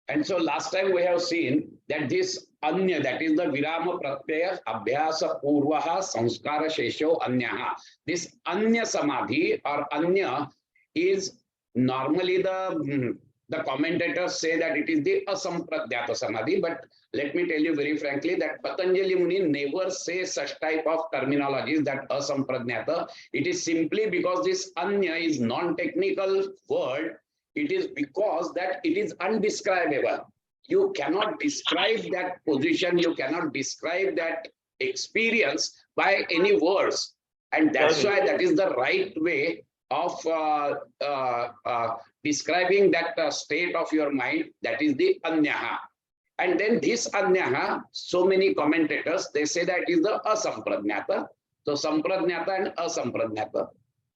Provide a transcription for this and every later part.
And so last time we have seen that this anya, that is the virama pratyaya abhyasa purvaha sanskara shesho anyaha. This anya samadhi or anya is normally the commentators say that it is the asampradhyata samadhi, but let me tell you very frankly that Patanjali Muni never says such type of terminologies that asampradhyata. It is simply because this anya is non-technical word. It is because that it is undescribable. You cannot describe that position, you cannot describe that experience by any words. And that's why that is the right way of describing that state of your mind, that is the anyaha. And then this anyaha, so many commentators, they say that is the asampradhyata. So sampradhyata and asampradhyata.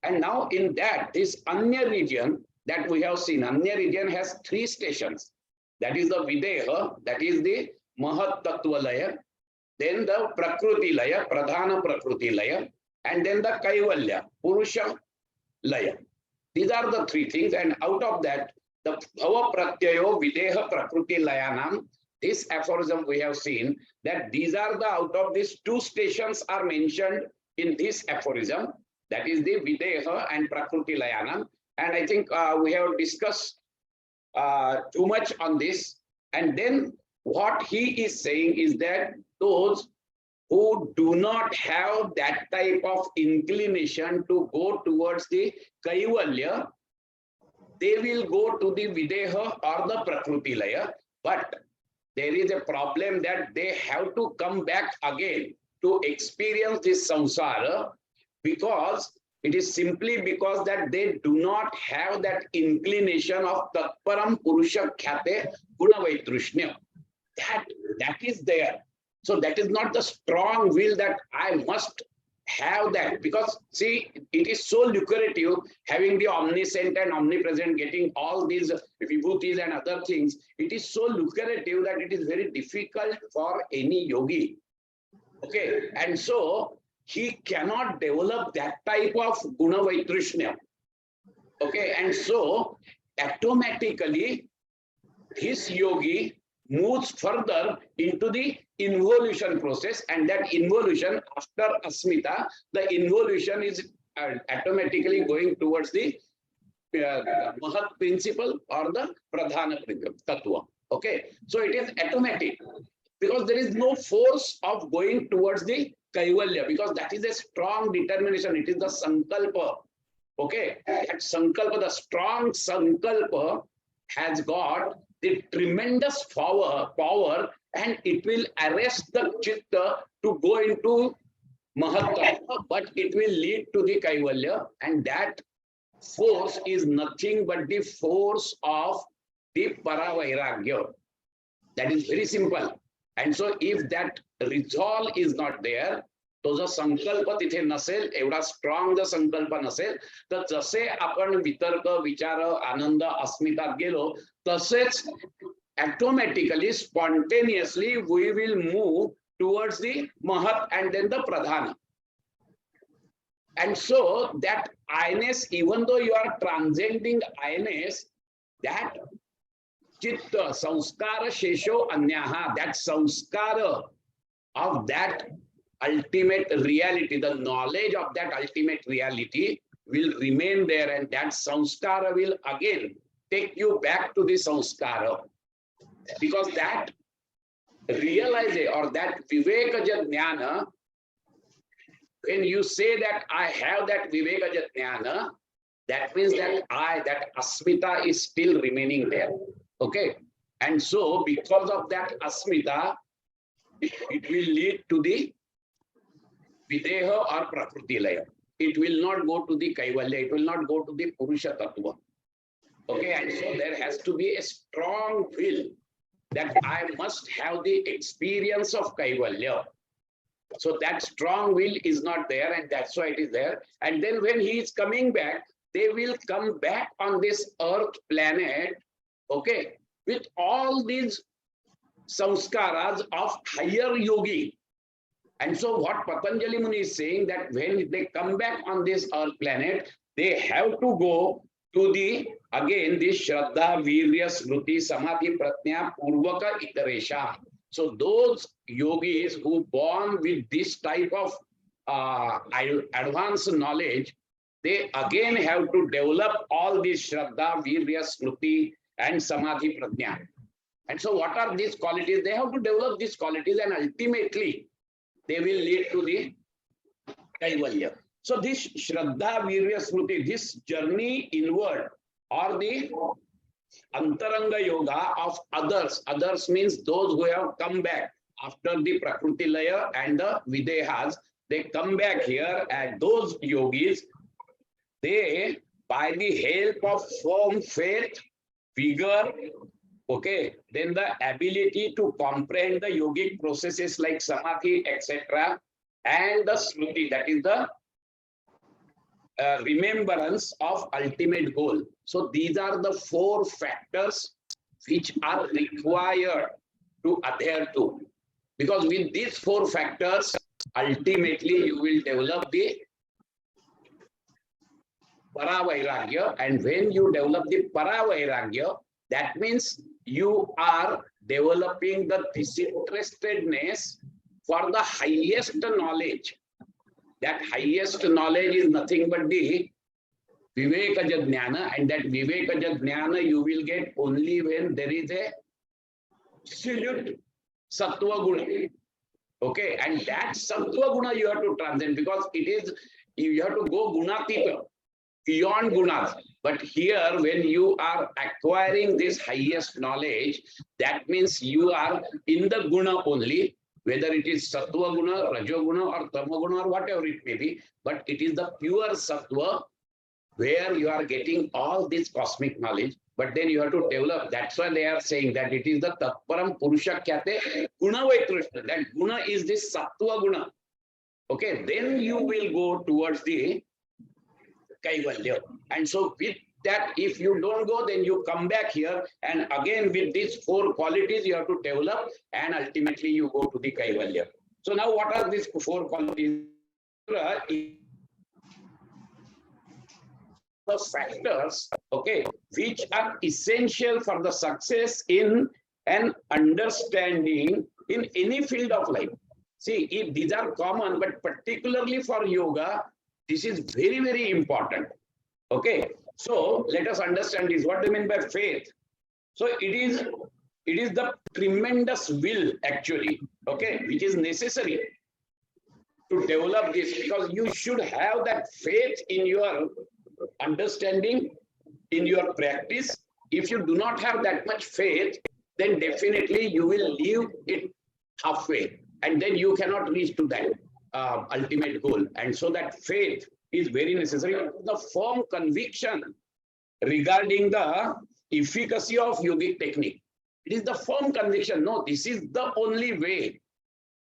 And now in that, this anya region, that we have seen, anya region has three stations. That is the videha, that is the mahat tattva laya, then the prakriti laya, pradhana prakriti laya, and then the kaivalya, purusha laya. These are the three things, and out of that, the bhava pratyayo videha prakriti layanam, this aphorism we have seen that these are the, out of these two stations are mentioned in this aphorism, that is the videha and prakriti layanam. And I think we have discussed too much on this. And then what he is saying is that those who do not have that type of inclination to go towards the kaivalya, they will go to the videha or the prakriti laya. But there is a problem that they have to come back again to experience this samsara, because it is simply because that they do not have that inclination of tatparam purusha khyate gunavaitrushnya. That is there. So that is not the strong will that I must have that, because see, it is so lucrative having the omniscient and omnipresent, getting all these vibhutis and other things. It is so lucrative that it is very difficult for any yogi. Okay, and so he cannot develop that type of guna vaitrushnya. Okay, and so automatically this yogi moves further into the involution process, and that involution after asmita, the involution is automatically going towards the mahat principle or the pradhana tattva. Okay, so it is automatic because there is no force of going towards the kaivalya, because that is a strong determination. It is the sankalpa. Okay, that sankalpa, the strong sankalpa has got the tremendous power, and it will arrest the chitta to go into mahattva, but it will lead to the kaivalya, and that force is nothing but the force of the paravairagya. That is very simple. And so if that resolve is not there, तो जो संकल्प तिथे नसेल, एवढा strong जर संकल्प नसेल, तर जसे आपण वितर्क विचार आनंद अस्मितात गेलो, तसेच automatically spontaneously we will move towards the महत and then the pradhana. And so that I-ness, even though you are transcending I-ness, that chitta samskara shesho anyaha, that samskara of that ultimate reality, the knowledge of that ultimate reality will remain there, and that samskara will again take you back to the samskara, because that realization or that vivekaja jnana, when you say that I have that vivekaja jnana, that means that that asmita is still remaining there. Okay, and so because of that asmita, it will lead to the videha or prakriti laya. It will not go to the kaivalya, it will not go to the purusha tattva. Okay, and so there has to be a strong will that I must have the experience of kaivalya. So that strong will is not there, and that's why it is there. And then when he is coming back, they will come back on this earth planet, okay, with all these samskaras of higher yogi. And so what Patanjali Muni is saying, that when they come back on this earth planet, they have to go to the, again, this Shraddha, Virya, Smriti, Samadhi, Pratnya, Purvaka, Iteresha. So those yogis who born with this type of advanced knowledge, they again have to develop all these Shraddha, Virya, Smriti, and Samadhi, Pratnya. And so what are these qualities? They have to develop these qualities, and ultimately they will lead to the Kaivalya. So this Shraddha, Virya, Smriti, this journey inward, or the Antaranga Yoga of others. Others means those who have come back after the Prakriti Laya and the Videhas. They come back here, and those yogis, they, by the help of firm faith, vigor, okay, then the ability to comprehend the yogic processes like Samadhi, etc., and the Smriti, that is the remembrance of ultimate goal. So these are the 4 factors which are required to adhere to. Because with these 4 factors, ultimately you will develop the Paravairagya. And when you develop the Paravairagya, that means you are developing the disinterestedness for the highest knowledge. That highest knowledge is nothing but the Vivekaja Jnana, and that Vivekaja Jnana you will get only when there is a absolute Sattva Guna. Okay, and that Sattva Guna you have to transcend, because it is, you have to go Gunatita, beyond Gunas. But here, when you are acquiring this highest knowledge, that means you are in the Guna only, whether it is Sattva Guna, Rajo Guna, or Tama Guna, or whatever it may be, but it is the pure Sattva where you are getting all this cosmic knowledge. But then you have to develop. That's why they are saying that it is the Tatparam Purusha Kyate Guna Vaitrishna. That Guna is this Sattva Guna. Okay, then you will go towards the Kaivalya. And so with that, if you don't go, then you come back here, and again with these 4 qualities you have to develop, and ultimately you go to the Kaivalya. So now what are these 4 qualities? The factors, okay, which are essential for the success in an understanding in any field of life. See, if these are common, but particularly for yoga, this is very, very important. Okay, so let us understand this. What do you mean by faith? So it is the tremendous will, actually, okay, which is necessary to develop this, because you should have that faith in your understanding, in your practice. If you do not have that much faith, then definitely you will leave it halfway, and then you cannot reach to that ultimate goal. And so that faith is very necessary. The firm conviction regarding the efficacy of yogic technique. It is the firm conviction. No, this is the only way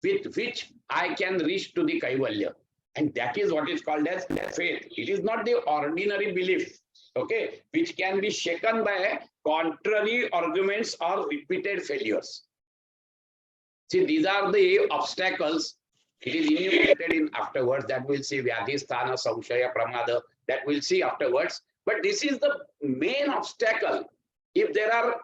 with which I can reach to the Kaivalya. And that is what is called as faith. It is not the ordinary belief, okay, which can be shaken by contrary arguments or repeated failures. See, these are the obstacles. It is enumerated in afterwards, that we'll see Vyadhisthana, Samshaya, Pramada, that we'll see afterwards. But this is the main obstacle. If there are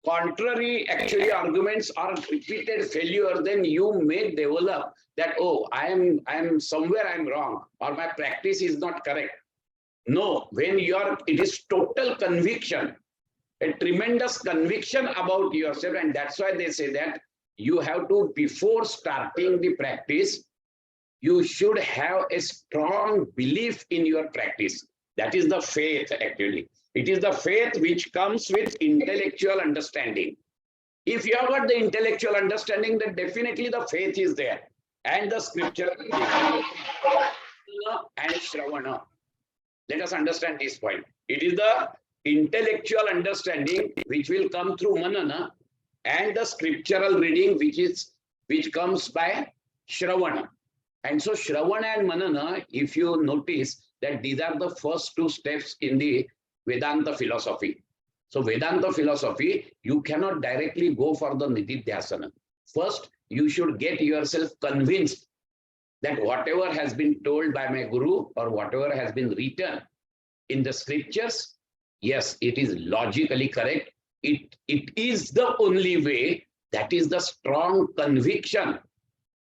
contrary actually arguments or repeated failure, then you may develop that, oh, I am somewhere I'm wrong, or my practice is not correct. No, when it is total conviction, a tremendous conviction about yourself, and that's why they say that you have to, before starting the practice, you should have a strong belief in your practice. That is the faith, actually. It is the faith which comes with intellectual understanding. If you have got the intellectual understanding, then definitely the faith is there. And the scripture and Shravana. Let us understand this point. It is the intellectual understanding which will come through Manana, and the scriptural reading which comes by Shravana. And so Shravana and Manana, if you notice that these are the first 2 steps in the Vedanta philosophy. So Vedanta philosophy, you cannot directly go for the Nididhyasana. First, you should get yourself convinced that whatever has been told by my guru or whatever has been written in the scriptures, Yes, it is logically correct. It is the only way. That is the strong conviction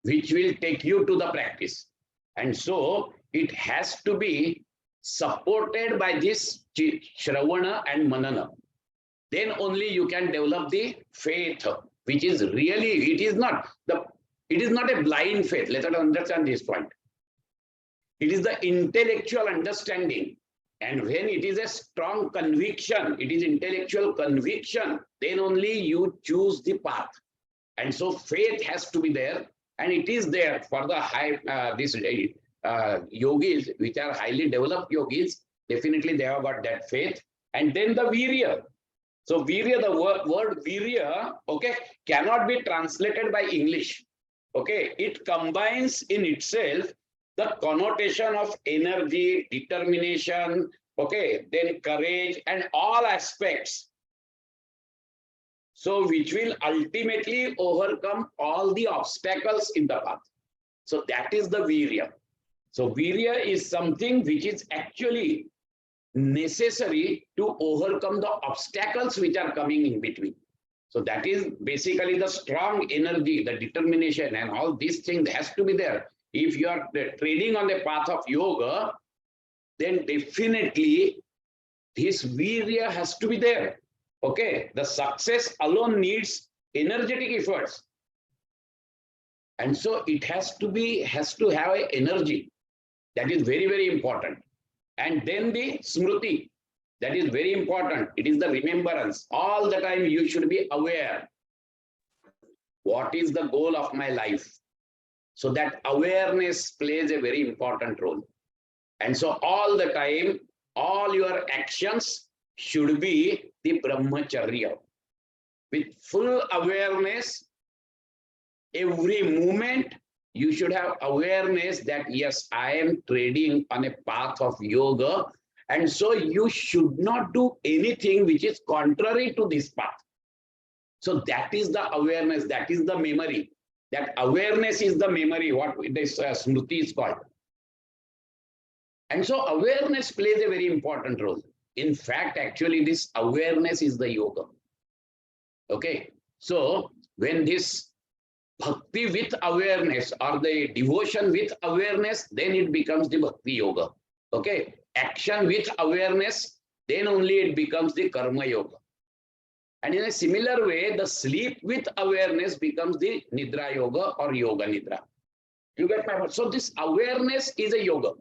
which will take you to the practice. And so it has to be supported by this Shravana and Manana. Then only you can develop the faith, which is really, it is not a blind faith. Let us understand this point. It is the intellectual understanding. And when it is a strong conviction, it is intellectual conviction, then only you choose the path. And so faith has to be there, and it is there for the high yogis, which are highly developed yogis. Definitely they have got that faith. And then the virya. So virya, the word virya, okay, cannot be translated by English. Okay, it combines in itself the connotation of energy, determination, okay, then courage, and all aspects. So which will ultimately overcome all the obstacles in the path. So that is the virya. So virya is something which is actually necessary to overcome the obstacles which are coming in between. So that is basically the strong energy, the determination, and all these things has to be there. If you are trading on the path of yoga, then definitely this virya has to be there. Okay, the success alone needs energetic efforts. And so it has to have an energy. That is very, very important. And then the smriti, that is very important. It is the remembrance. All the time you should be aware. What is the goal of my life? So that awareness plays a very important role. And so all the time, all your actions should be the brahmacharya. With full awareness, every moment, you should have awareness that, yes, I am trading on a path of yoga. And so you should not do anything which is contrary to this path. So that is the awareness, that is the memory. That awareness is the memory, what this smriti is called. And so awareness plays a very important role. In fact, actually, this awareness is the yoga. Okay, so when this bhakti with awareness or the devotion with awareness, then it becomes the bhakti yoga. Okay, action with awareness, then only it becomes the karma yoga. And in a similar way, the sleep with awareness becomes the nidra yoga or yoga nidra. You get my point? So this awareness is a yoga.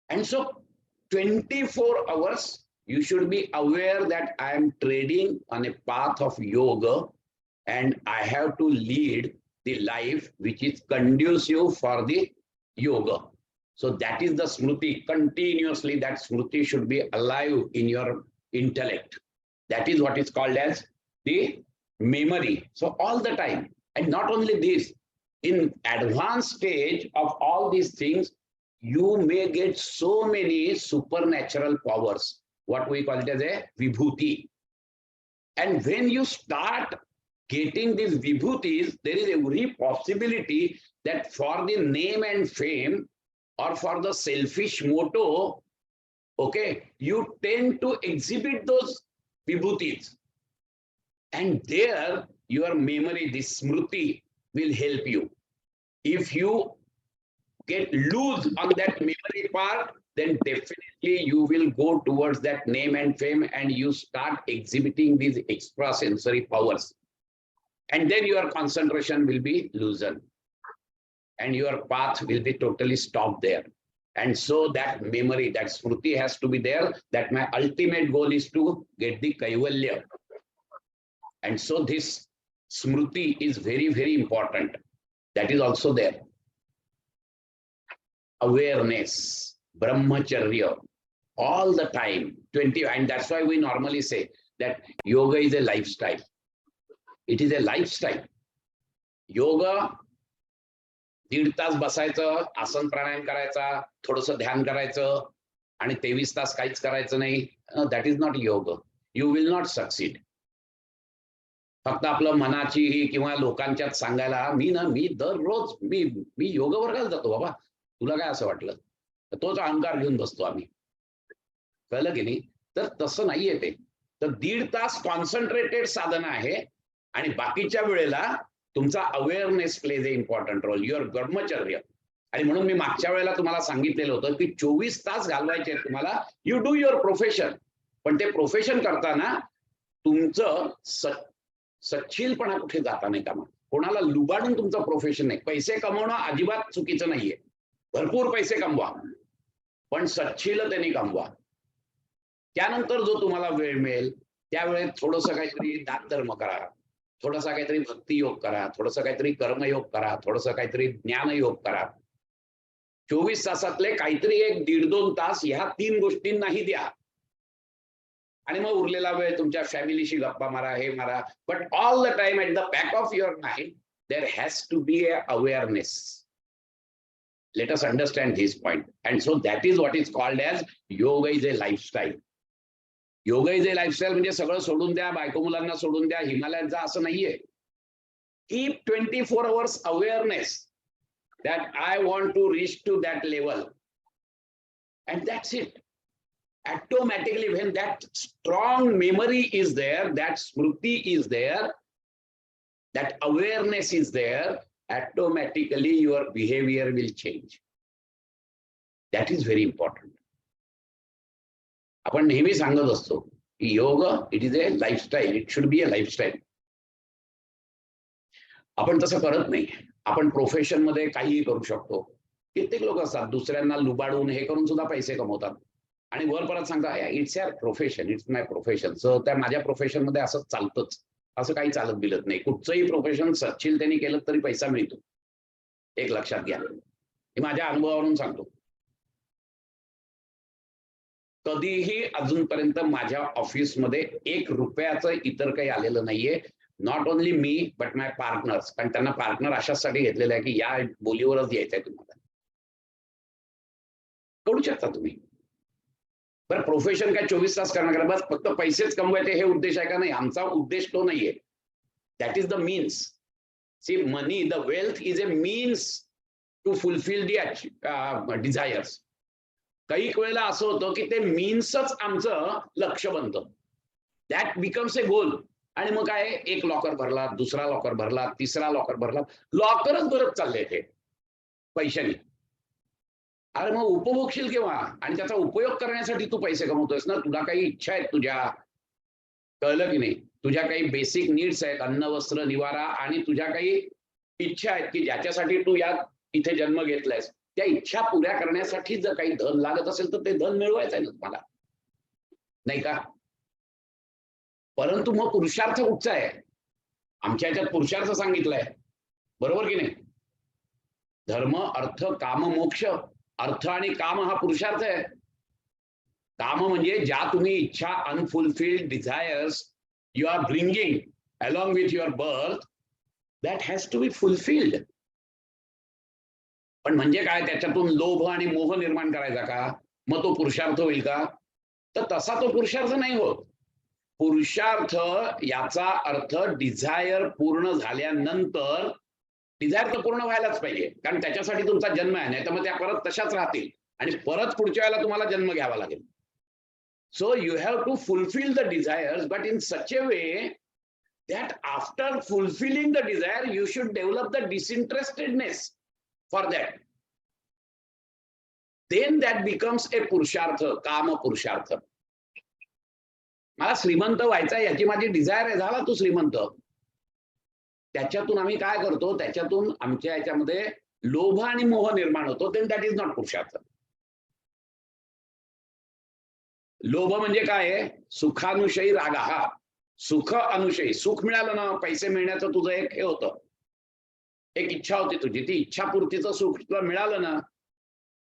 And so 24 hours, you should be aware that I am trading on a path of yoga, and I have to lead the life which is conducive for the yoga. So that is the smriti. Continuously, that smriti should be alive in your intellect. That is what is called as the memory. So all the time. And not only this, in advanced stage of all these things, you may get so many supernatural powers, what we call it as a vibhuti. And when you start getting these vibhutis, there is every possibility that for the name and fame or for the selfish motto, okay, you tend to exhibit those vibhutis. And there your memory, this smriti, will help you. If you get loose on that memory part, then definitely you will go towards that name and fame, and you start exhibiting these extrasensory powers. And then your concentration will be loosened. And your path will be totally stopped there. And so that memory, that smriti has to be there, that my ultimate goal is to get the kaivalya. And so this smriti is very, very important. That is also there. Awareness, brahmacharya, all the time, 20, and that's why we normally say that yoga is a lifestyle. It is a lifestyle. Yoga, 1.5 तास बसायचं, आसन प्राणायाम करायचा, थोडंसं ध्यान करायचं, आणि 23 तास काहीच करायचं नाही. That is not yoga. You will not succeed. फक्त आपलं मनाची किंवा लोकांच्यात सांगायला, मी दररोज मी योगा वर्गाला जातो बाबा, तुला काय असं वाटलं? तोच अहंकार घेऊन बसतो आम्ही. कळलं की नाही? तर तसं नाहीये ते. तर 1.5 तास कॉन्सन्ट्रेटेड साधना आहे आणि बाकीच्या वेळेला तुमचा awareness plays a important role, your ब्रह्मचर्य. आणि म्हणून मी मागच्या वेळेला तुम्हाला सांगितलेलं होतं की 24 तास घालवायचे तुम्हाला, यू डू युअर प्रोफेशन. पण ते प्रोफेशन करताना तुमचं सच्छीलपणा कुठे जाता नाही कामा. कोणाला लुबाडून तुमचं प्रोफेशन नाही. पैसे कमवणं अजिबात चुकीचं नाहीये, भरपूर पैसे कमवा, पण सच्छीलतेने कमवा. त्यानंतर जो तुम्हाला वेळ मिळेल त्यावेळेत थोडंसं काहीतरी दान धर्म करा, थोडासा काहीतरी भक्तियोग करा, थोडंसं काहीतरी कर्मयोग करा, थोडंसं काहीतरी ज्ञानयोग करा. 24 तासातले काहीतरी 1-1.5-2 तास ह्या 3 गोष्टींनाही द्या. आणि मग उरलेला वेळ तुमच्या फॅमिलीशी गप्पा मारा, हे मारा. But all the time at the back of your mind there has to be a awareness. Let us understand this point. And so that is what is called as yoga is a lifestyle. Yoga is a lifestyle म्हणजे सगळं सोडून द्या, बायको मुलांना सोडून द्या, हिमालयात जा, असं नाहीये. Keep 24 hours awareness that I want to reach to that level, and that's it. Automatically, when that strong memory is there, that smriti is there, that awareness is there, automatically your behavior will change. That is very important. आपण नेहमी सांगत असतो की योग it is a lifestyle, it should be a lifestyle. आपण तसं करत नाही. आपण प्रोफेशन मध्ये काहीही करू शकतो. कित्येक लोक असतात दुसऱ्यांना लुबाडून हे करून सुद्धा पैसे कमवतात आणि वर परत सांगता it's your profession, it's my profession. So त्या माझ्या प्रोफेशन मध्ये असं चालतंच, असं काही चालत बिलत नाही. कुठचंही प्रोफेशन सच्छीलतेने केलं तरी पैसा मिळतो, एक लक्षात घ्या. हे माझ्या अनुभवावरून सांगतो. कधीही अजूनपर्यंत माझ्या ऑफिसमध्ये 1 रुपयाचं इतर काही आलेलं नाहीये. Not only me but my partners. कारण त्यांना पार्टनर अशासाठी घेतलेलं आहे की या बोलीवरच यायचंय तुम्हाला. करू शकता तुम्ही. बरं, प्रोफेशन काय 24 तास करणार, बस फक्त पैसेच कमवायचे हे उद्देश आहे का? नाही, आमचा उद्देश तो नाहीये. That is the means. See, money, the wealth is a means to fulfil the desires. काही वेळेला असं होतं की ते मीन्सच आमचं लक्ष बनतं. दॅट बिकम्स ए गोल. आणि मग काय, 1 लॉकर भरला, दुसरा लॉकर भरला, तिसरा लॉकर भरला, लॉकरच भरत चालले ते पैशाने. अरे मग उपभोगशील केव्हा? आणि त्याचा उपयोग करण्यासाठी तू पैसे कमवतोयस ना. तुला काही इच्छा आहेत तुझ्या, कळलं की नाही? तुझ्या काही बेसिक नीड्स आहेत, अन्न वस्त्र निवारा, आणि तुझ्या काही इच्छा आहेत की ज्याच्यासाठी तू या इथे जन्म घेतलायस. त्या इच्छा पुऱ्या करण्यासाठी जर काही धन लागत असेल तर ते धन मिळवायचं आहे ना तुम्हाला, नाही का? परंतु मग पुरुषार्थ कुठचा आहे? आमच्या ह्याच्यात पुरुषार्थ सांगितलाय, बरोबर की नाही? धर्म, अर्थ, काम, मोक्ष. अर्थ आणि काम हा पुरुषार्थ आहे. काम म्हणजे ज्या तुम्ही इच्छा, unfulfilled desires you are bringing along with your birth, that has to be fulfilled. पण म्हणजे काय, त्याच्यातून लोभ आणि मोह निर्माण करायचा का? मग तो पुरुषार्थ होईल का? तर तसा तो पुरुषार्थ नाही होत. पुरुषार्थ याचा अर्थ डिझायर पूर्ण झाल्यानंतर, डिझायर तर पूर्ण व्हायलाच पाहिजे, कारण त्याच्यासाठी तुमचा जन्म आहे. नाही तर मग त्या परत तशाच राहतील आणि परत पुढच्या वेळेला तुम्हाला जन्म घ्यावा लागेल. So you have to fulfil the desires, but in such a way that after fulfilling the desire you should develop the disinterestedness for that. Then that becomes a purushartha, kama purushartha. मला श्रीमंत व्हायचा याची माझी Dzire आहे, झाला तू श्रीमंत. त्याच्यातून आम्ही काय करतो, त्याच्यातून आमच्या याच्यामध्ये लोभ आणि मोह निर्माण होतो. then that is not पुरुषार्थ. लोभ म्हणजे काय आहे? सुखानुशयी रागः. सुख अनुशयी, सुख मिळालं ना, पैसे मिळण्याचं तुझं एक हे होतं, एक इच्छा होती तुझी, ती इच्छापूर्तीचं सुख तुला मिळालं ना,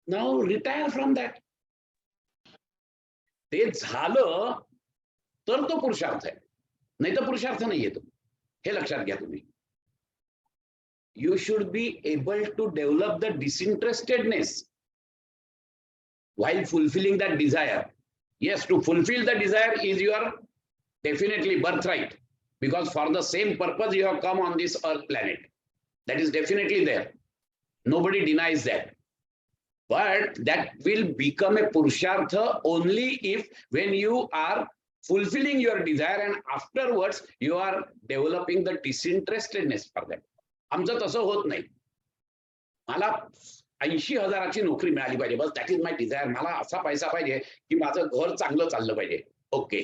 नाउ रिटायर फ्रॉम दॅट. ते झालं तर तो पुरुषार्थ आहे, नाही तर पुरुषार्थ नाहीये तो. हे लक्षात घ्या तुम्ही. You should be able to develop the disinterestedness while fulfilling that desire. Yes, to fulfill the desire is your definitely birthright, because for the same purpose you have come on this earth planet. That is definitely there. Nobody denies that. but that will become a purushartha only if when you are fulfilling your desire and afterwards you are developing the disinterestedness for that. आमचं तसं होत नाही. मला 80,000ची नोकरी मिळाली पाहिजे, बस that is my Dzire. मला असा पैसा पाहिजे की माझं घर चांगलं चाललं पाहिजे. ओके,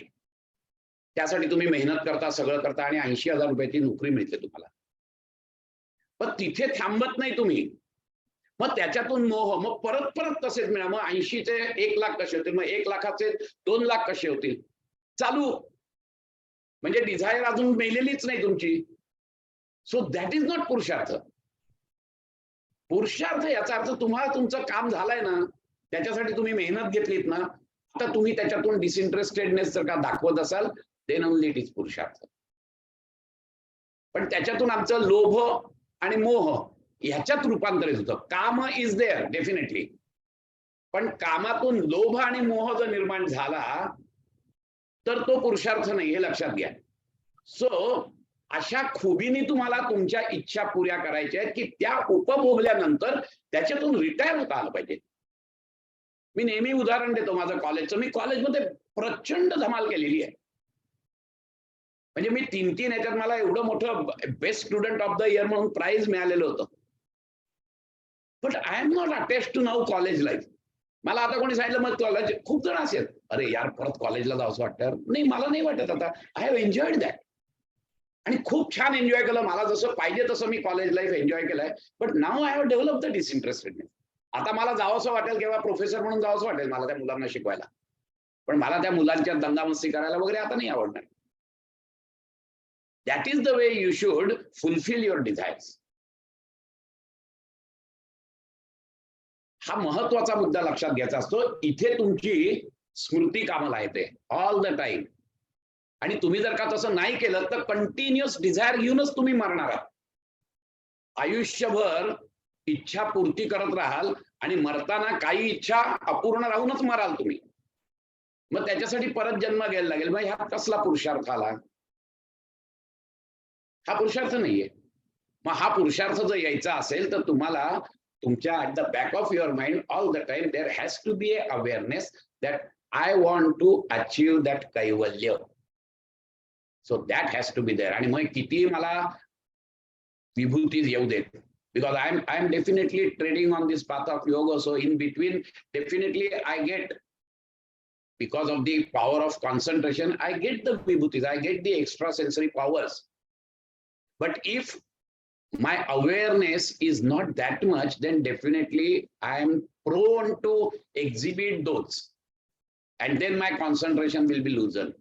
त्यासाठी तुम्ही मेहनत करता, सगळं करता आणि 80,000 रुपयाची नोकरी मिळते तुम्हाला. पण तिथे थांबत नाही तुम्ही. मग त्याच्यातून मोह, मग परत परत तसेच मिळा. मग 80चे 1 लाख कसे होतील, मग 1 लाखाचे 2 लाख कसे होतील, चालू. म्हणजे डिझायर अजून मेलेलीच नाही तुमची. सो दॅट इज नॉट पुरुषार्थ. पुरुषार्थ याचा अर्थ तुम्हाला तुमचं काम झालंय ना, त्याच्यासाठी तुम्ही मेहनत घेतलीत ना, आता तुम्ही त्याच्यातून डिसइंटरेस्टेडनेस जर का दाखवत असाल, देन ओनली इट इज पुरुषार्थ. पण त्याच्यातून आमचं लोभ आणि मोह ह्याच्यात रूपांतरित होतं. काम इज देअर डेफिनेटली, पण कामातून लोभ आणि मोह जर निर्माण झाला तर तो पुरुषार्थ नाही, हे लक्षात घ्या. सो अशा खुबीने तुम्हाला तुमच्या इच्छा पुऱ्या करायच्या आहेत की त्या उपभोगल्यानंतर त्याच्यातून रिटायर होता आलं पाहिजे. मी नेहमी उदाहरण देतो माझं कॉलेजचं. मी कॉलेजमध्ये प्रचंड धमाल केलेली आहे. म्हणजे मी 3 याच्यात मला एवढं मोठं best student of the year म्हणून प्राइज मिळालेलं होतं. But I am not attach to now college life. मला आता कोणी सांगितलं मग कॉलेज, खूप जण असेल, अरे यार परत कॉलेजला जावंसं वाटतं. नाही, मला नाही वाटत आता. आय हॅव एन्जॉयड दॅट आणि खूप छान एन्जॉय केलं. मला जसं पाहिजे तसं मी कॉलेज लाईफ एन्जॉय केलंय. But now I have develop the disinterestedness. आता मला जावंसं वाटेल किंवा प्रोफेसर म्हणून जावंसं वाटेल मला त्या मुलांना शिकवायला, पण मला त्या मुलांच्या दंगामस्ती करायला वगैरे आता नाही आवडणार. That is the way you should fulfil your desires. हा महत्वाचा मुद्दा लक्षात घ्यायचा असतो. इथे तुमची स्मृती कामाला येते ऑल द टाइम. आणि तुम्ही जर का तसं नाही केलं तर कंटिन्युअस डिझायर घेऊनच तुम्ही मरणार आहात. आयुष्यभर इच्छा पूर्ती करत राहाल आणि मरताना काही इच्छा अपूर्ण राहूनच मराल तुम्ही. मग त्याच्यासाठी परत जन्म घ्यायला लागेल. मग ह्या कसला पुरुषार्थ आला? हा पुरुषार्थ नाहीये. मग हा पुरुषार्थ जर यायचा असेल तर तुम्हाला तुमच्या at the back of your mind all the time there has to be a awareness that I want to achieve that kaivalya. So that has to be there. आणि मग किती मला विभूतीज येऊ देत, because I am definitely treading on this path of yoga, so in between definitely I get, because of the power of concentration, I get the vibhutis, I get the extrasensory powers. But if my awareness is not that much, then definitely I am prone to exhibit those, and then my concentration will be loosened.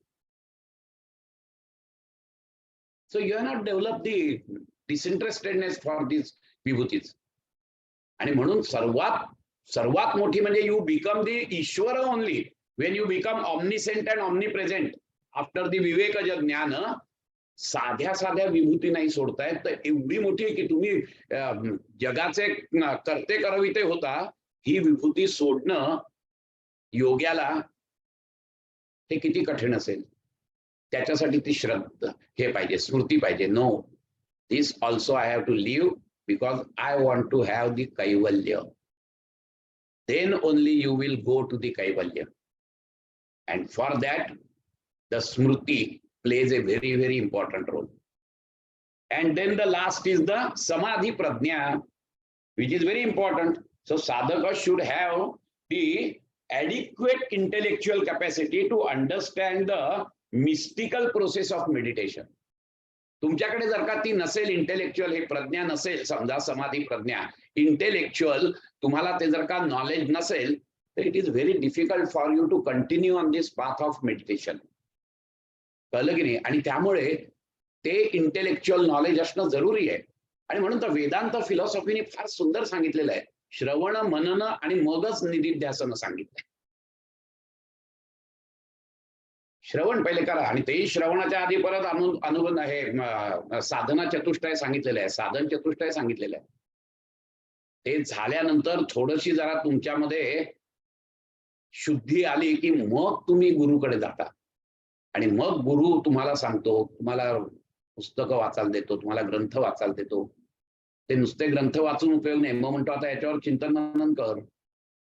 So you have not developed the disinterestedness for these विभूतीच. आणि म्हणून सर्वात मोठी म्हणजे you become the Ishwar only when you become omniscient and omnipresent after the vivekaj gyan. साध्या विभूती नाही सोडतायत तर एवढी मोठी की तुम्ही जगाचे करते करविते होता. ही विभूती सोडणं योग्याला हे किती कठीण असेल. त्याच्यासाठी ती श्रद्धा हे पाहिजे, स्मृती पाहिजे. No, this also I have to live because I want to have the kaivalya. Then only you will go to the kaivalya. And for that, the smriti plays a very, very important role. And then the last is the samadhi prajna, which is very important. So sadhaka should have the adequate intellectual capacity to understand the mystical process of meditation. तुमच्याकडे जर का ती नसेल, intellectual हे प्रज्ञा नसेल, समजा समाधी Pragya, intellectual तुम्हाला ते जर का नॉलेज नसेल, तर it is very difficult for you to continue on this path of meditation. कळलं की नाही? आणि त्यामुळे ते इंटेलेक्च्युअल नॉलेज असणं जरुरी आहे. आणि म्हणून तर वेदांत फिलॉसॉफीने फार सुंदर सांगितलेलं आहे. श्रवण, मनन आणि मगच निधिध्यासन सांगितलंय. श्रवण पहिले करा आणि तेही श्रवणाच्या आधी परत अनुबंध हे साधना चतुष्टय सांगितलेलं आहे, साधन चतुष्टय सांगितलेलं आहे. ते झाल्यानंतर थोडीशी जरा तुमच्यामध्ये शुद्धी आली की मग तुम्ही गुरुकडे जाता. आणि मग गुरु तुम्हाला सांगतो, तुम्हाला पुस्तकं वाचायला देतो, तुम्हाला ग्रंथ वाचायला देतो. ते नुसते ग्रंथ वाचून उपयोग नाही. मग म्हणतो आता याच्यावर चिंतन मनन कर.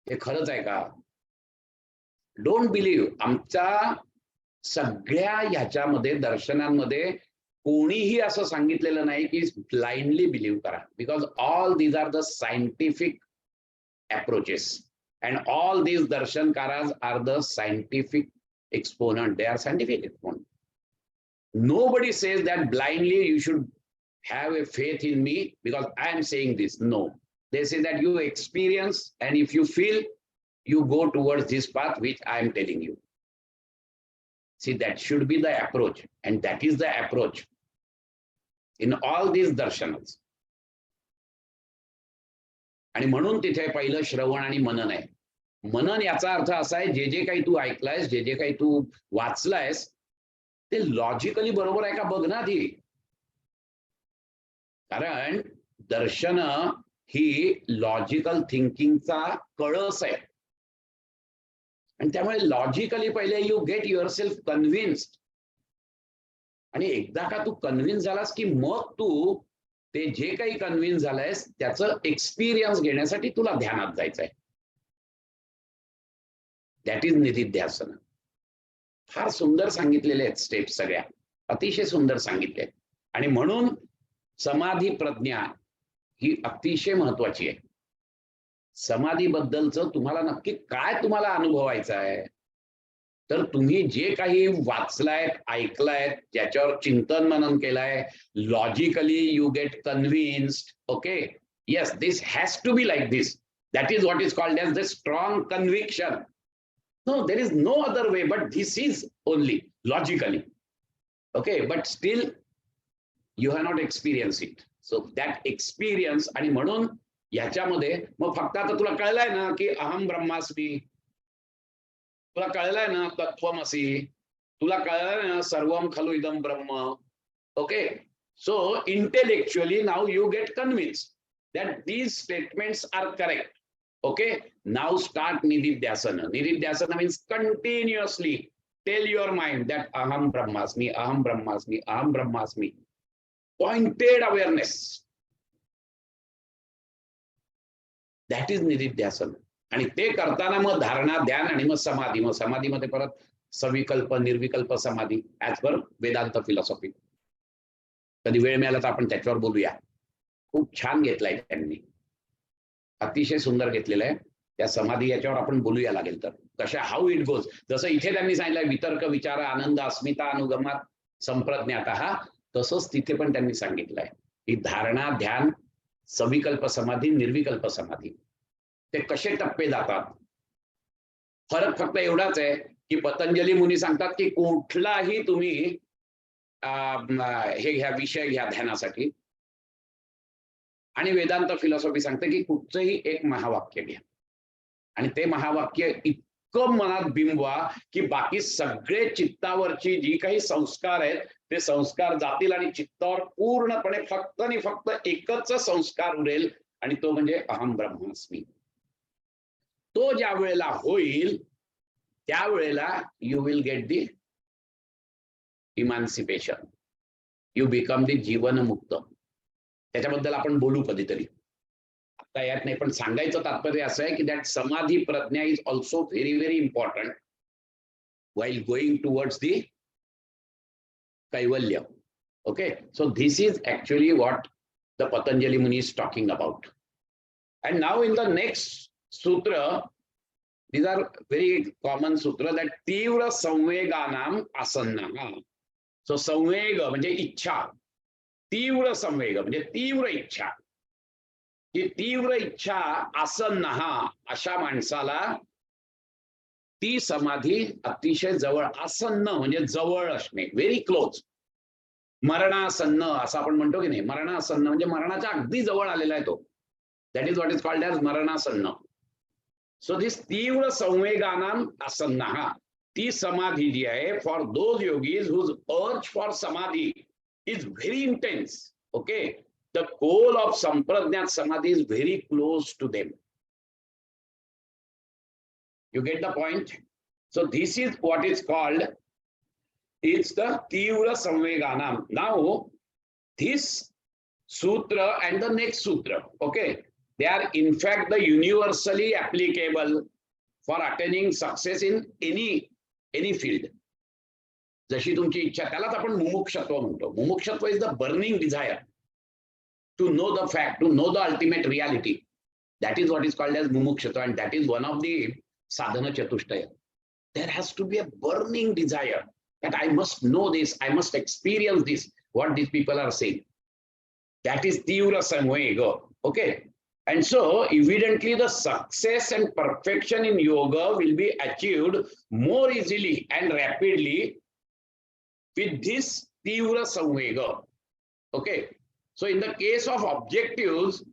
हे खरंच आहे का? Don't believe. आमच्या सगळ्या ह्याच्यामध्ये दर्शनांमध्ये कोणीही असं सांगितलेलं नाही की ब्लाइंडली बिलीव्ह करा, because all these are the scientific approaches and all these darshankaras are the scientific exponent. They are scientific exponent. Nobody says that blindly you should have a faith in me because I am saying this. No. They say that you experience, and if you feel, you go towards this path which I am telling you. See, that should be the approach, and that is the approach in all these darshanas. आणि म्हणून तिथे पहिलं श्रवण आणि मनन आहे. मनन याचा अर्थ असा आहे, जे जे काही तू ऐकलायस, जे जे काही तू वाचलायस, ते लॉजिकली बरोबर आहे का बघ ना आधी. कारण दर्शन ही लॉजिकल थिंकिंगचा कळस आहे, आणि त्यामुळे लॉजिकली पहिले you get your self convinced, आणि एकदा का तू कन्व्हिन्स झालास की मग तू ते जे काही कन्व्हिन्स झालायस त्याचं एक्सपिरियन्स घेण्यासाठी तुला ध्यानात जायचं आहे. दॅट इज निधिध्यासन. फार सुंदर सांगितलेले आहेत स्टेप्स, सगळ्या अतिशय सुंदर सांगितले. आणि म्हणून समाधी प्रज्ञा ही अतिशय महत्वाची आहे. समाधीबद्दलचं तुम्हाला नक्की काय तुम्हाला अनुभवायचं आहे, तर तुम्ही जे काही वाचलायत, ऐकलायत, ज्याच्यावर चिंतन मनन केलंय, logically you get convinced. Okay, yes, this has to be like this. That is what is called as the strong conviction. No, there is no other way, but this is only logically. Okay, but still you have not experienced it. So that experience, आणि म्हणून याच्यामध्ये मग फक्त आता तुला कळलंय ना की अहम ब्रह्मास्मी, तुला कळलंय ना तत्वमसी, तुला कळलंय ना सर्वम खलु इदम ब्रह्म. Okay, so intellectually now you get convinced that these statements are correct. Okay, now start nididhyasana. Nididhyasana means continuously tell your mind that aham brahmasmi, aham brahmasmi, aham brahmasmi. Pointed awareness. That is nididhyasana. आणि ते करताना मग धारणा, ध्यान आणि मग समाधी. मग समाधीमध्ये परत सविकल्प, निर्विकल्प समाधी ऍज पर वेदांत फिलॉसॉफी. कधी वेळ मिळाला तर आपण त्याच्यावर बोलूया. खूप छान घेतलाय त्यांनी, अतिशय सुंदर घेतलेलं आहे. त्या समाधी याच्यावर आपण बोलूया लागेल तर कशा, हाऊ इट गोज. जसं इथे त्यांनी सांगितलंय वितर्क विचार आनंद अस्मिता अनुगमात संप्रज्ञातः, तसंच तिथे पण त्यांनी सांगितलंय की धारणा, ध्यान, सविकल्प समाधी, निर्विकल्प समाधी, ते कसे टप्पे जातात. फरक फक्त एवढाच आहे की पतंजली मुनी सांगतात की कुठलाही तुम्ही हे घ्या, विषय घ्या ध्यानासाठी, आणि वेदांत फिलॉसॉफी सांगते की कुठचंही एक महावाक्य घ्या आणि ते महावाक्य इतकं मनात बिंबवा की बाकी सगळे चित्तावरची जी काही संस्कार आहेत ते संस्कार जातील आणि चित्तावर पूर्णपणे फक्त आणि फक्त एकच संस्कार उरेल, आणि तो म्हणजे अहम ब्रह्मास्मी. तो ज्या वेळेला होईल त्यावेळेला you will get the emancipation, you become the jivanmukt. त्याच्याबद्दल आपण बोलू कधीतरी, आता यात नाही. पण सांगायचं तात्पर्य असं आहे की दॅट समाधी Pragya is also very very important while going towards the Kaivalya. Okay, so this is actually what the Patanjali Muni is talking about. And now in the next sutra, these are very common sutra, that Tivra Samveganam Asanna. So संवेग म्हणजे इच्छा, तीव्र संवेग म्हणजे तीव्र इच्छा. ही तीव्र इच्छा आसन्न, अशा माणसाला ती समाधी अतिशय जवळ. आसन्न म्हणजे जवळ असणे, व्हेरी क्लोज. मरणासन्न असं आपण म्हणतो की नाही, मरणासन्न म्हणजे मरणाच्या अगदी जवळ आलेला आहे तो. That is what is called as maranasanna. So this tivra samveganam asanna, ती समाधी जी आहे for those yogis who urge for samadhi is very intense. Okay, the goal of samprajnat samadhi is very close to them. You get the point? So this is what is called, it's the tivra samveganam. Now this sutra and the next sutra, okay, they are in fact the universally applicable for attaining success in any field. जशी तुमची इच्छा, त्यालाच आपण मुमुक्षत्व म्हणतो. मुमुक्षत्व is the burning desire to know the fact, to know the ultimate reality. That is what is called as mumukshatva, and that is one of the sadhana chatushtaya. There has to be a burning desire that I must know this, I must experience this, what these people are saying. That is tivra samvega. Okay. And so evidently the success and perfection in yoga will be achieved more easily and rapidly with this tivra samvega. Okay. So in the case of objectives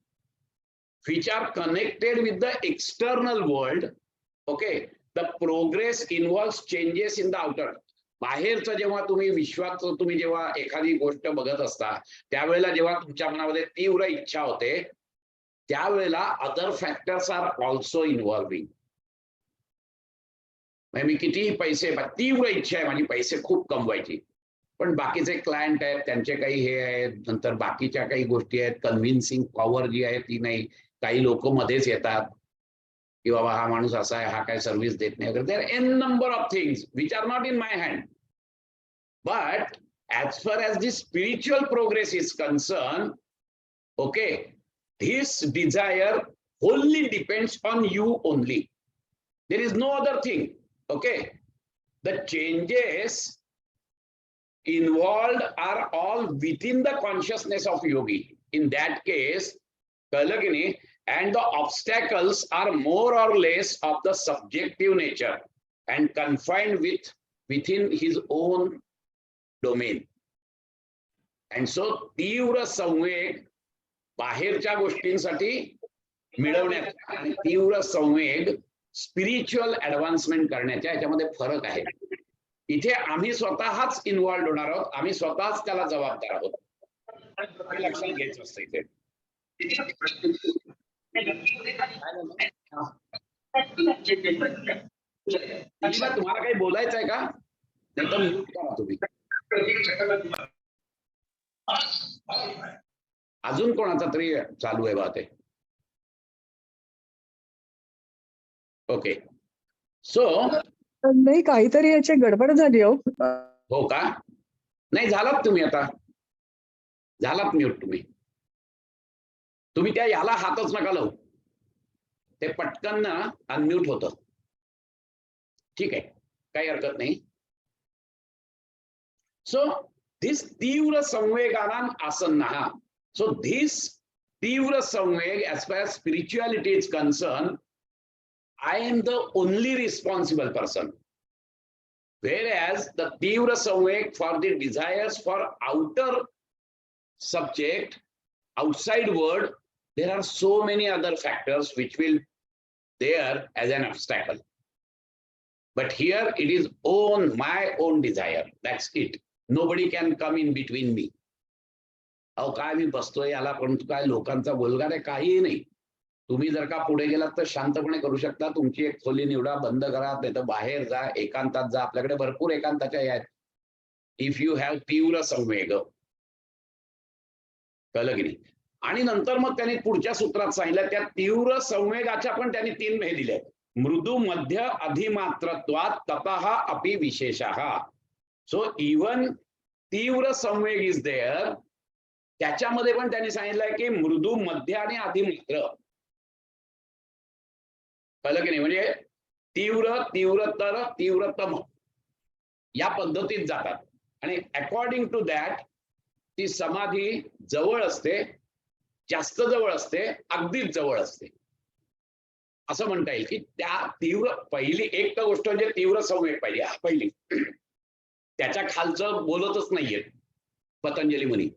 which are connected with the external world, okay, the progress involves changes in the outer. बाहेरचं जेव्हा तुम्ही विश्वाचं तुम्ही जेव्हा एखादी गोष्ट बघत असता, त्यावेळेला जेव्हा तुमच्या मनामध्ये तीव्र इच्छा होते, त्यावेळेला other factors are also involving. मी कितीही पैसे, तीव्र इच्छा आहे माझी पैसे खूप कमवायची, पण बाकीचे क्लायंट आहेत, त्यांचे काही हे आहेत, नंतर बाकीच्या काही गोष्टी आहेत, कन्व्हिन्सिंग पॉवर जी आहे ती नाही. काही लोक मध्येच येतात की बाबा हा माणूस असा आहे, हा काय सर्व्हिस देत नाही वगैरे. There are an number of things which are not in my hand. But as far as the spiritual progress is concern, okay, this desire wholly depends on you only. There is no other thing. Okay, the changes involved are all within the consciousness of yogi. In that case, and the obstacles are more or less of the subjective nature and confined within his own domain. And so तीव्र संवेग बाहेरच्या गोष्टींसाठी मिळवण्याचा आणि तीव्र संवेग spiritual advancement करण्याच्या याच्यामध्ये फरक आहे. इथे आम्ही स्वतःच इन्व्हॉल्ड होणार आहोत, आम्ही स्वतःच त्याला जबाबदार आहोत. लक्षात घ्यायचं असतं इथे. तुम्हाला काही बोलायचं आहे का? नाही तर म्यूट करा तुम्ही. अजून कोणाचा तरी चालू आहे बात आहे. ओके, सो नाही काहीतरी याची गडबड झाली हो का? नाही झालात तुम्ही, आता झालात म्यूट तुम्ही. तुम्ही त्या याला हातच नका लावू, ते पटकन अनम्यूट होतं. ठीक आहे, काही हरकत नाही. सो धिस तीव्र संवेगानां आसन्नः. सो धिस तीव्र संवेग, as far as spirituality is concerned, I am the only responsible person. Whereas the tivra samveg for the desires for outer subject, outside world, there are so many other factors which will there as an obstacle. But here it is my own desire. That's it. Nobody can come in between me. अहो काय मी बसतोय याला, परंतु काय लोकांचा बोलगा नाही, काहीही नाही. तुम्ही जर का पुढे गेलात तर शांतपणे करू शकता. तुमची एक खोली निवडा, बंद करा, नाही तर बाहेर जा, एकांतात जा. आपल्याकडे भरपूर एकांताच्या आहेत. इफ यू हॅव तीव्र संवेग, कळलं की नाही. आणि नंतर मग त्यांनी पुढच्या सूत्रात सांगितलं, त्या तीव्र संवेगाच्या पण त्यांनी 3 हे दिले. मृदू, मध्य, अधिमात्रत्वात ततः अपि विशेषः. सो इवन तीव्र संवेग इज देअर, त्याच्यामध्ये पण त्यांनी सांगितलंय की मृदू, मध्य आणि अधिमात्र. कळलं की नाही. म्हणजे तीव्र, तीव्रतर, तीव्रतम या पद्धतीत जातात. आणि अकॉर्डिंग टू दॅट ती समाधी जवळ असते, जास्त जवळ असते, अगदीच जवळ असते, असं म्हणता येईल. की त्या तीव्र, पहिली एक तर गोष्ट म्हणजे तीव्र संवेग पाहिजे, पहिली. त्याच्या खालचं बोलतच नाहीये पतंजली मुनी.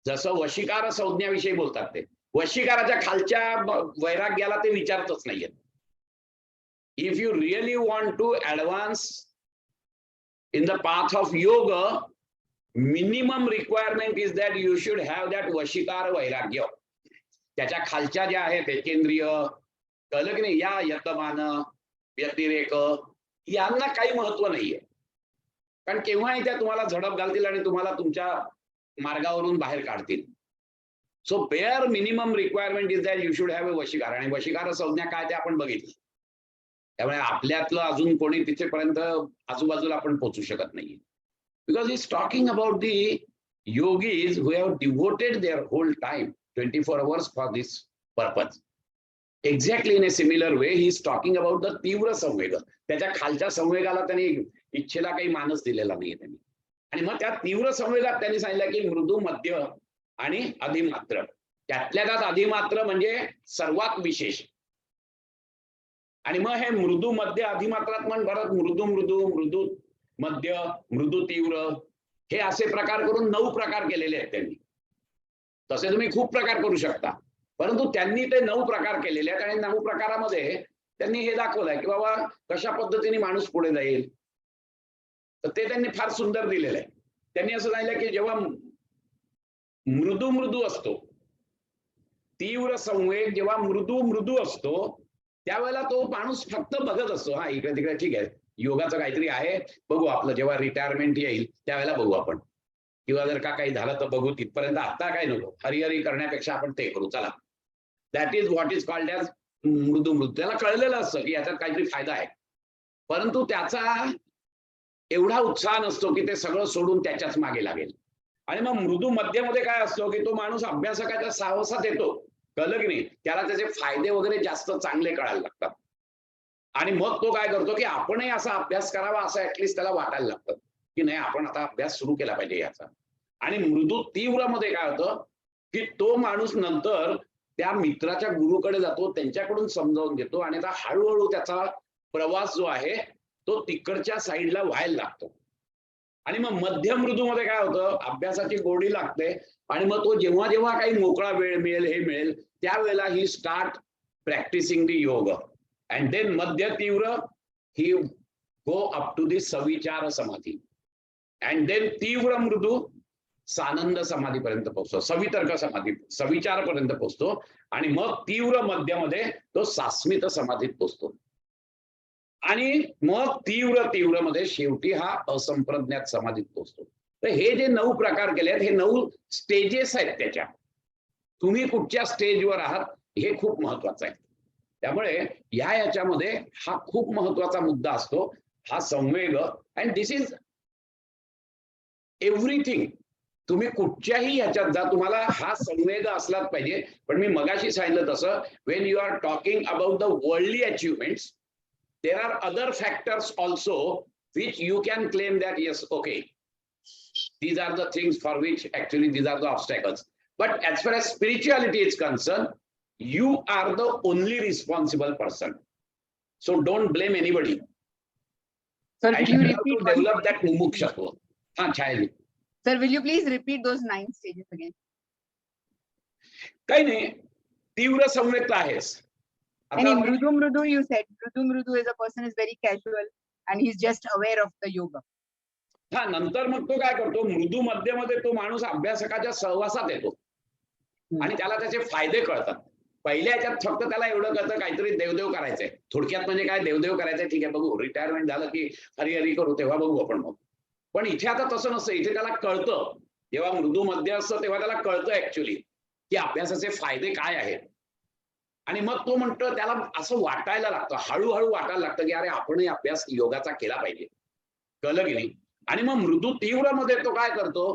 जसं वशीकार संज्ञाविषयी बोलतात, ते वशीकाराच्या खालच्या वैराग्याला ते विचारतच नाहीयेत. If you really want to advance in the path of yoga, minimum requirement is that you should have that वशीकार वैराग्य. त्याच्या खालच्या ज्या आहेत एकेंद्रिय, कळलं की नाही, या यतमान, व्यतिरेक, यांना काही महत्व नाहीये. कारण केव्हाही त्या तुम्हाला झडप घालतील आणि तुम्हाला तुमच्या मार्गावरून बाहेर काढतील. So bare minimum requirement is that you should have a vashikar. आणि वशीकार संज्ञा काय ते आपण बघितलं. त्यामुळे आपल्यातलं अजून कोणी तिथेपर्यंत आजूबाजूला आपण पोहोचू शकत नाही. Because is talking about the yogis who have devoted their whole time 24 hours for this purpose. Exactly in a similar way he is talking about the तीव्र संवेग. त्याच्या खालच्या संवेगाला त्यांनी इच्छेला काही मानस दिलेला नाहीये त्यांनी. आणि मग त्या तीव्र संवेगात त्यांनी सांगितलं की मृदू, मध्य आणि अधिमात्र. त्यातल्या त्यात अधिमात्र म्हणजे सर्वात विशेष. आणि मग हे मृदू, मध्य, अधिमात्रात पण परत मृदू मृदू, मृदू मध्य, मृदू तीव्र हे असे प्रकार करून 9 प्रकार केलेले आहेत त्यांनी. तसे तुम्ही खूप प्रकार करू शकता, परंतु त्यांनी ते 9 प्रकार केलेले आहेत. आणि 9 प्रकारामध्ये त्यांनी हे दाखवलंय की बाबा कशा पद्धतीने माणूस पुढे जाईल. तर ते त्यांनी फार सुंदर दिलेलं आहे. त्यांनी असं सांगितलं की जेव्हा मृदू मृदू असतो, तीव्र संवेग जेव्हा मृदू मृदू असतो, त्यावेळेला तो माणूस फक्त बघत असतो. हा इकडे तिकडे ठीक आहे, योगाचं काहीतरी आहे, बघू आपलं जेव्हा रिटायरमेंट येईल त्यावेळेला बघू आपण, किंवा जर का काही झालं तर बघू, तिथपर्यंत आता काय नको, हरिहरी करण्यापेक्षा आपण ते करू चला. That is what is called as मृदू मृदू. त्याला कळलेलं असतं की याच्यात काहीतरी फायदा आहे, परंतु त्याचा एवढा उत्साह नसतो की ते सगळं सोडून त्याच्याच मागे लागेल. आणि मग मृदू मध्यमध्ये काय असतो की तो माणूस अभ्यासकाच्या साहसात येतो, कळलं की नाही, त्याला त्याचे फायदे वगैरे जास्त चांगले कळायला लागतात. आणि मग तो काय करतो की आपणही असा अभ्यास करावा असं ऍटलिस्ट त्याला वाटायला लागतं की नाही आपण आता अभ्यास सुरू केला पाहिजे याचा. आणि मृदू तीव्र मध्ये काय होतं की तो माणूस नंतर त्या मित्राच्या गुरुकडे जातो, त्यांच्याकडून समजावून घेतो, आणि आता हळूहळू त्याचा प्रवास जो आहे तो तिकडच्या साईडला व्हायला लागतो. आणि मग मध्य मृदूमध्ये काय होतं, अभ्यासाची गोडी लागते, आणि मग तो जेव्हा जेव्हा काही मोकळा वेळ मिळेल हे मिळेल त्यावेळेला ही स्टार्ट प्रॅक्टिसिंग दी योग. अँड देन मध्य तीव्र ही गो अप टू दी सविचार समाधी. अँड देन तीव्र मृदू सानंद समाधीपर्यंत पोहोचतो, सवितर्क समाधी, सविचारपर्यंत पोहोचतो. आणि मग तीव्र मध्यमध्ये तो सास्मित समाधीत पोहोचतो. आणि मग तीव्र तीव्र मध्ये शेवटी हा असंप्रज्ञात समाधीत पोहोचतो. तर हे जे 9 प्रकार केले आहेत, हे 9 स्टेजेस आहेत त्याच्या. तुम्ही कुठच्या स्टेजवर आहात हे खूप महत्वाचं आहे. त्यामुळे याच्यामध्ये हा खूप महत्वाचा मुद्दा असतो, हा संवेग. And this is everything. तुम्ही कुठच्याही ह्याच्यात जा, तुम्हाला हा संवेग असलाच पाहिजे. पण मी मगाशी सांगितलं तसं, when you are talking about the worldly achievements, there are other factors also which you can claim that yes, okay, these are the things for which actually these are the obstacles. But as far as spirituality is concerned, you are the only responsible person, so don't blame anybody. Sir, And will you you have repeat to develop that mumukshvatva. Ha Chayali. Sir, will you please repeat those 9 stages again? काही नाही, तीव्र संवेग आहेस. And in mrudu you said mrudu is a person is very casual and he's just aware of the yoga. हा, नंतर मग तो काय करतो, मृदू मध्यमध्ये तो माणूस अभ्यासकाच्या सहवासात येतो आणि त्याला त्याचे फायदे कळतात. पहिल्या ह्याच्यात फक्त त्याला एवढं कळतं काहीतरी देवदेव करायचंय. थोडक्यात म्हणजे काय, देवदेव करायचंय, ठीक आहे बघू, रिटायरमेंट झालं की हरिहरी करू तेव्हा बघू आपण मग. पण इथे आता तसं नसतं. इथे त्याला कळतं, जेव्हा मृदू मध्य असतं तेव्हा त्याला कळतं ऍक्च्युली की अभ्यासाचे फायदे काय आहेत. आणि मग तो म्हणतो, त्याला असं वाटायला लागतं, हळूहळू वाटायला लागतं की अरे आपणही अभ्यास योगाचा केला पाहिजे, कळलं की नाही. आणि मग मृदू तीव्र मध्ये तो काय करतो,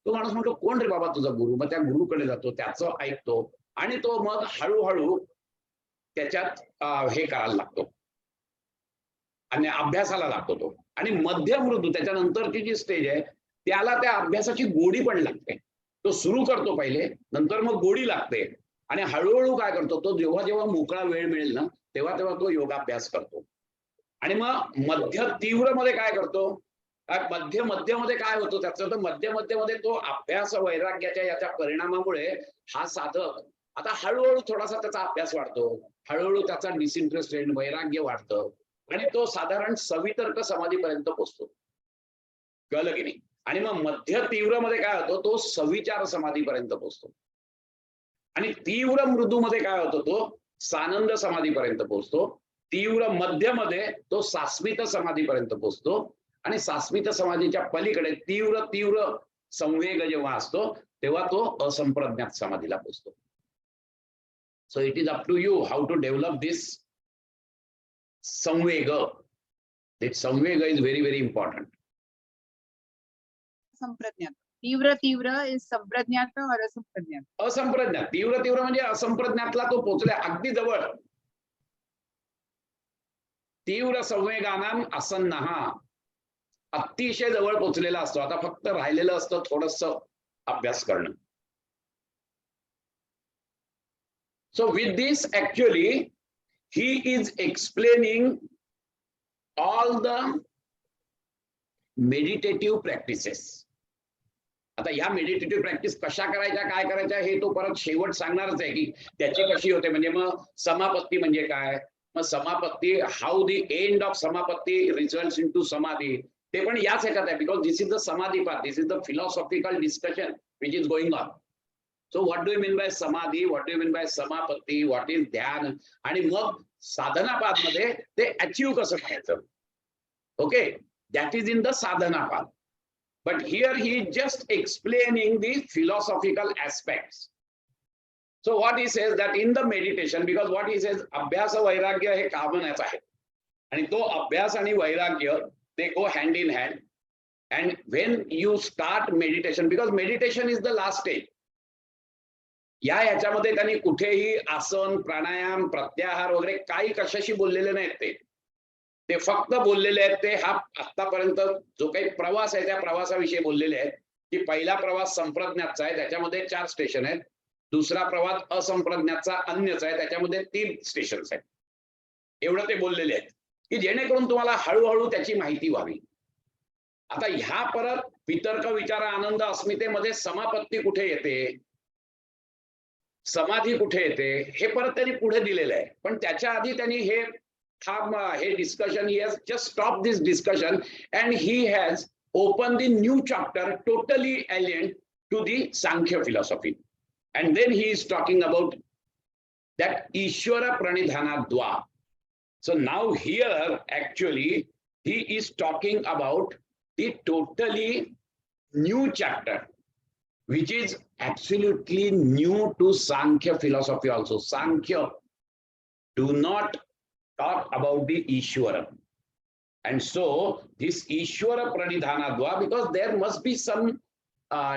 तो माणूस म्हणतो कोण रे बाबा तुझा गुरु, मग त्या गुरुकडे जातो, त्याचं ऐकतो, आणि तो मग हळूहळू त्याच्यात हे करायला लागतो आणि अभ्यासाला लागतो तो. आणि मध्य मृदू त्याच्यानंतरची जी स्टेज आहे त्याला त्या अभ्यासाची गोडी पण लागते. तो सुरू करतो पहिले, नंतर मग गोडी लागते, आणि हळूहळू काय करतो तो, जेव्हा जेव्हा मोकळा वेळ मिळेल ना तेव्हा तेव्हा तो योगाभ्यास करतो. आणि मग मध्य तीव्र मध्ये काय करतो, मध्य मध्ये काय होतं त्याचं, तर मध्य मध्ये तो अभ्यास वैराग्याच्या याच्या परिणामामुळे हा साधक आता हळूहळू थोडासा त्याचा अभ्यास वाढतो, हळूहळू त्याचा डिसइंटरेस्टेड वैराग्य वाढतं, आणि तो साधारण सवितर्क समाधीपर्यंत पोहोचतो, कळलं की नाही. आणि मग मध्य तीव्र मध्ये काय होतं, तो सविचार समाधीपर्यंत पोहोचतो. आणि तीव्र मृदू मध्ये काय होतं, तो सानंद समाधीपर्यंत पोहोचतो. तीव्र मध्य मध्ये तो सास्मित समाधीपर्यंत पोहोचतो. आणि सास्मित समाधीच्या पलीकडे तीव्र तीव्र संवेग जेव्हा असतो तेव्हा तो असंप्रज्ञात समाधीला पोहोचतो. So it is up to you how to develop this samveg. This संवेग इज व्हेरी व्हेरी इम्पॉर्टंट. संप्रज्ञात. तीव्र तीव्र इज संप्रज्ञात और असंप्रज्ञात. असंप्रज्ञात. तीव्र तीव्र म्हणजे असंप्रज्ञातला तो पोहोचला अगदी जवळ. तीव्र संवेगानां आसन्नः, अतिशय जवळ पोहोचलेला असतो. आता फक्त राहिलेलं असतं थोडस अभ्यास करणं. So with this actually he is explaining all the meditative practices. आता या मेडिटेटिव्ह प्रॅक्टिस कशा करायच्या, काय करायच्या हे तो परत शेवट सांगणारच आहे की त्याची कशी होते. म्हणजे मग समापत्ती म्हणजे काय, मग samapatti how the end of samapatti results into samadhi, ते पण याच ह्याच्यात आहे. Because this is the samadhi part, this is the philosophical discussion which is going on. So what do you mean by samadhi? What do you mean by samapatti? What is ध्यान? आणि मग साधना path मध्ये ते अचीव कसं करायचं. Okay, that is in the sadhana path. But here he is just explaining the philosophical aspects. So what he says that in the meditation, because what he says अभ्यास वैराग्य हे कामनच आहे आणि तो अभ्यास आणि वैराग्य they go hand in hand. And when you start meditation, because meditation is the last stage. याच्यामध्ये त्यांनी कुठेही आसन, प्राणायाम, प्रत्याहार वगैरे काही कशाशी बोललेले नाहीत. ते फक्त बोललेले आहेत ते हा आतापर्यंत जो काही प्रवास आहे त्या प्रवासाविषयी बोललेले आहेत की पहिला प्रवास संप्रज्ञातचा आहे, त्याच्यामध्ये 4 स्टेशन आहेत. दुसरा प्रवास असंप्रज्ञातचा अन्यचा आहे, त्याच्यामध्ये 3 स्टेशन्स आहेत. एवढं ते बोललेले आहेत की जेणेकरून तुम्हाला हळूहळू त्याची माहिती व्हावी. आता ह्या परत वितर्क विचार आनंद अस्मितेमध्ये समापत्ती कुठे येते, समाधी कुठे येते, हे परत त्यांनी पुढे दिलेलं आहे. पण त्याच्या आधी त्यांनी हे discussion, he has just stop this discussion and he has open the new chapter totally alien to the Sankhya philosophy. And then he is talking about that Ishwar प्रणिधानाद्वा. So now here actually he is talking about the totally new chapter which is absolutely new to Sankhya philosophy also. Sankhya do not talk about the Ishvara. And so this Ishvara Pranidhanadva, because there must be some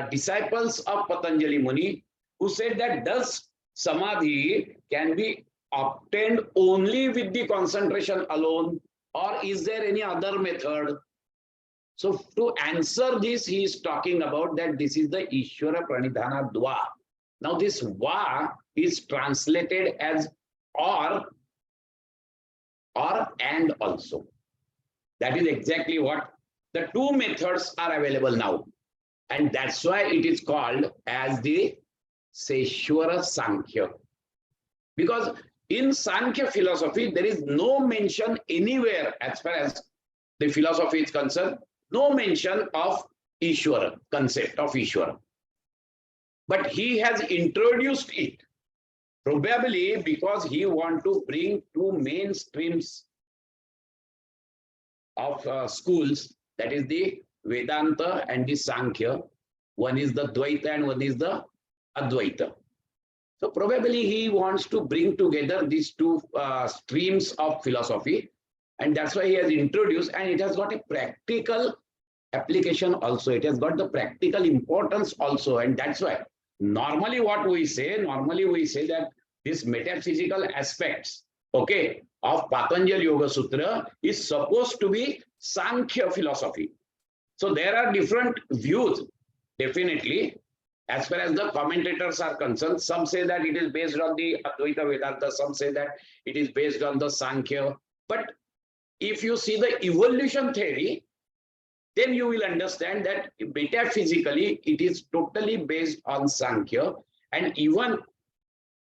disciples of Patanjali Muni who said that does Samadhi can be obtained only with the concentration alone, or is there any other method? So to answer this, he is talking about that this is the Ishvara Pranidhana Dva. Now this Va is translated as or and also. That is exactly what the 2 methods are available now. And that's why it is called as the Seshwara Sankhya. Because in Sankhya philosophy, there is no mention anywhere as far as the philosophy is concerned, no mention of Ishvara, concept of Ishvara. But he has introduced it, probably because he wants to bring 2 main streams of schools, that is the Vedanta and the Sankhya. One is the Dvaita and one is the Advaita. So probably he wants to bring together these 2 streams of philosophy. And that's why he has introduced, and it has got a practical application also. It has got the practical importance also. And that's why normally what we say, that this metaphysical aspects, okay, of Patanjal Yoga Sutra is supposed to be Sankhya philosophy. So there are different views, definitely, as far as the commentators are concerned. Some say that it is based on the Advaita Vedanta, some say that it is based on the Sankhya. But if you see the evolution theory, then you will understand that metaphysically it is totally based on Sankhya. And even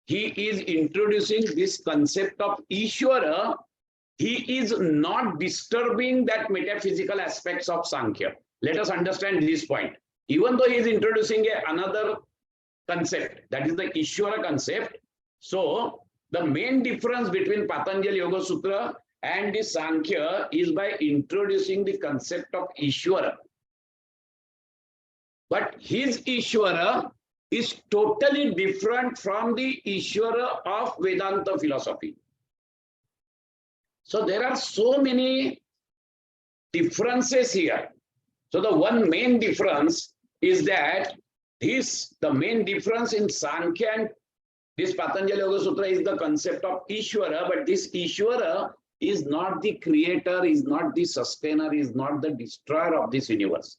he is introducing this concept of Ishvara, he is not disturbing that metaphysical aspects of Sankhya. Let us understand this point. Even though he is introducing another concept, that is the Ishvara concept. So the main difference between Patanjal Yoga Sutra and the Sankhya is by introducing the concept of Ishvara. But his Ishvara is totally different from the Ishvara of Vedanta philosophy. So there are so many differences here. So the one main difference is that the main difference in Sankhya and this Patanjal Yogasutras is the concept of Ishvara, but this Ishvara is not the creator, is not the sustainer, is not the destroyer of this universe.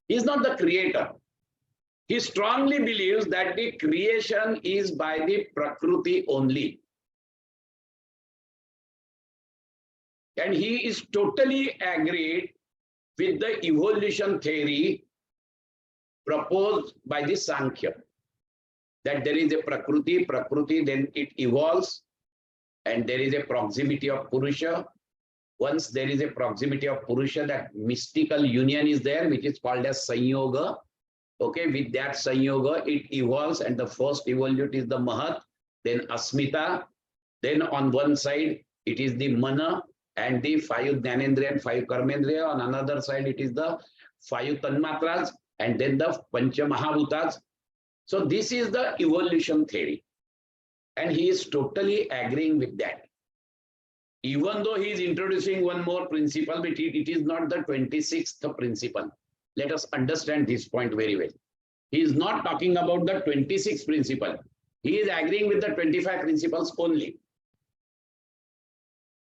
He is not the creator. He strongly believes that the creation is by the Prakriti only. And he is totally agreed with the evolution theory proposed by the Sankhya. That there is a Prakriti, then it evolves, and there is a proximity of Purusha. Once there is a proximity of Purusha, that mystical union is there, which is called as Sanyoga. Okay, with that Sanyoga, it evolves, and the first evolute is the Mahat, then Asmita, then on one side, it is the Mana, and the 5 Jnanendriya and 5 Karmendriya. On another side, it is the 5 Tanmatras, and then the Pancha Mahabhutas. So this is the evolution theory. And he is totally agreeing with that. Even though he is introducing one more principle, but it is not the 26th principle. Let us understand this point very well. He is not talking about the 26th principle. He is agreeing with the 25 principles only.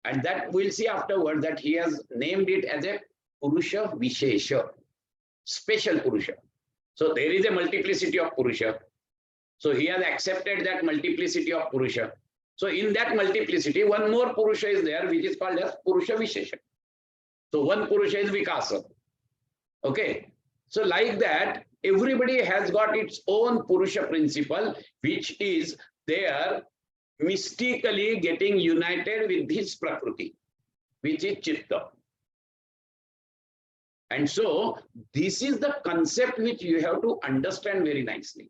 And that we'll see afterward that he has named it as a Purusha Vishesha, special Purusha. So there is a multiplicity of Purusha. So he has accepted that multiplicity of Purusha. So in that multiplicity, one more Purusha is there, which is called as Purusha Vishesha. So one Purusha is Vikasa. Okay. So like that, everybody has got its own Purusha principle, which is there mystically getting united with this Prakriti, which is Chitta. And so this is the concept which you have to understand very nicely.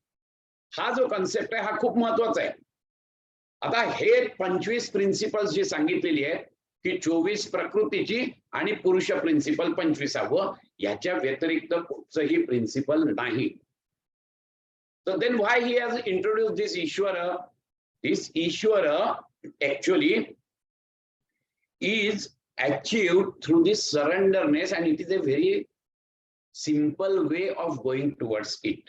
हा जो concept आहे हा खूप महत्वाचा आहे. आता हे 25 principles जी सांगितलेली आहे की 24 प्रकृतीची आणि पुरुष प्रिन्सिपल 25व याच्या व्यतिरिक्त कुठचंही प्रिन्सिपल नाही. So then why he has introduced this Ishvara? This Ishvara actually is achieved through this surrenderness, and it is a very simple way of going towards it.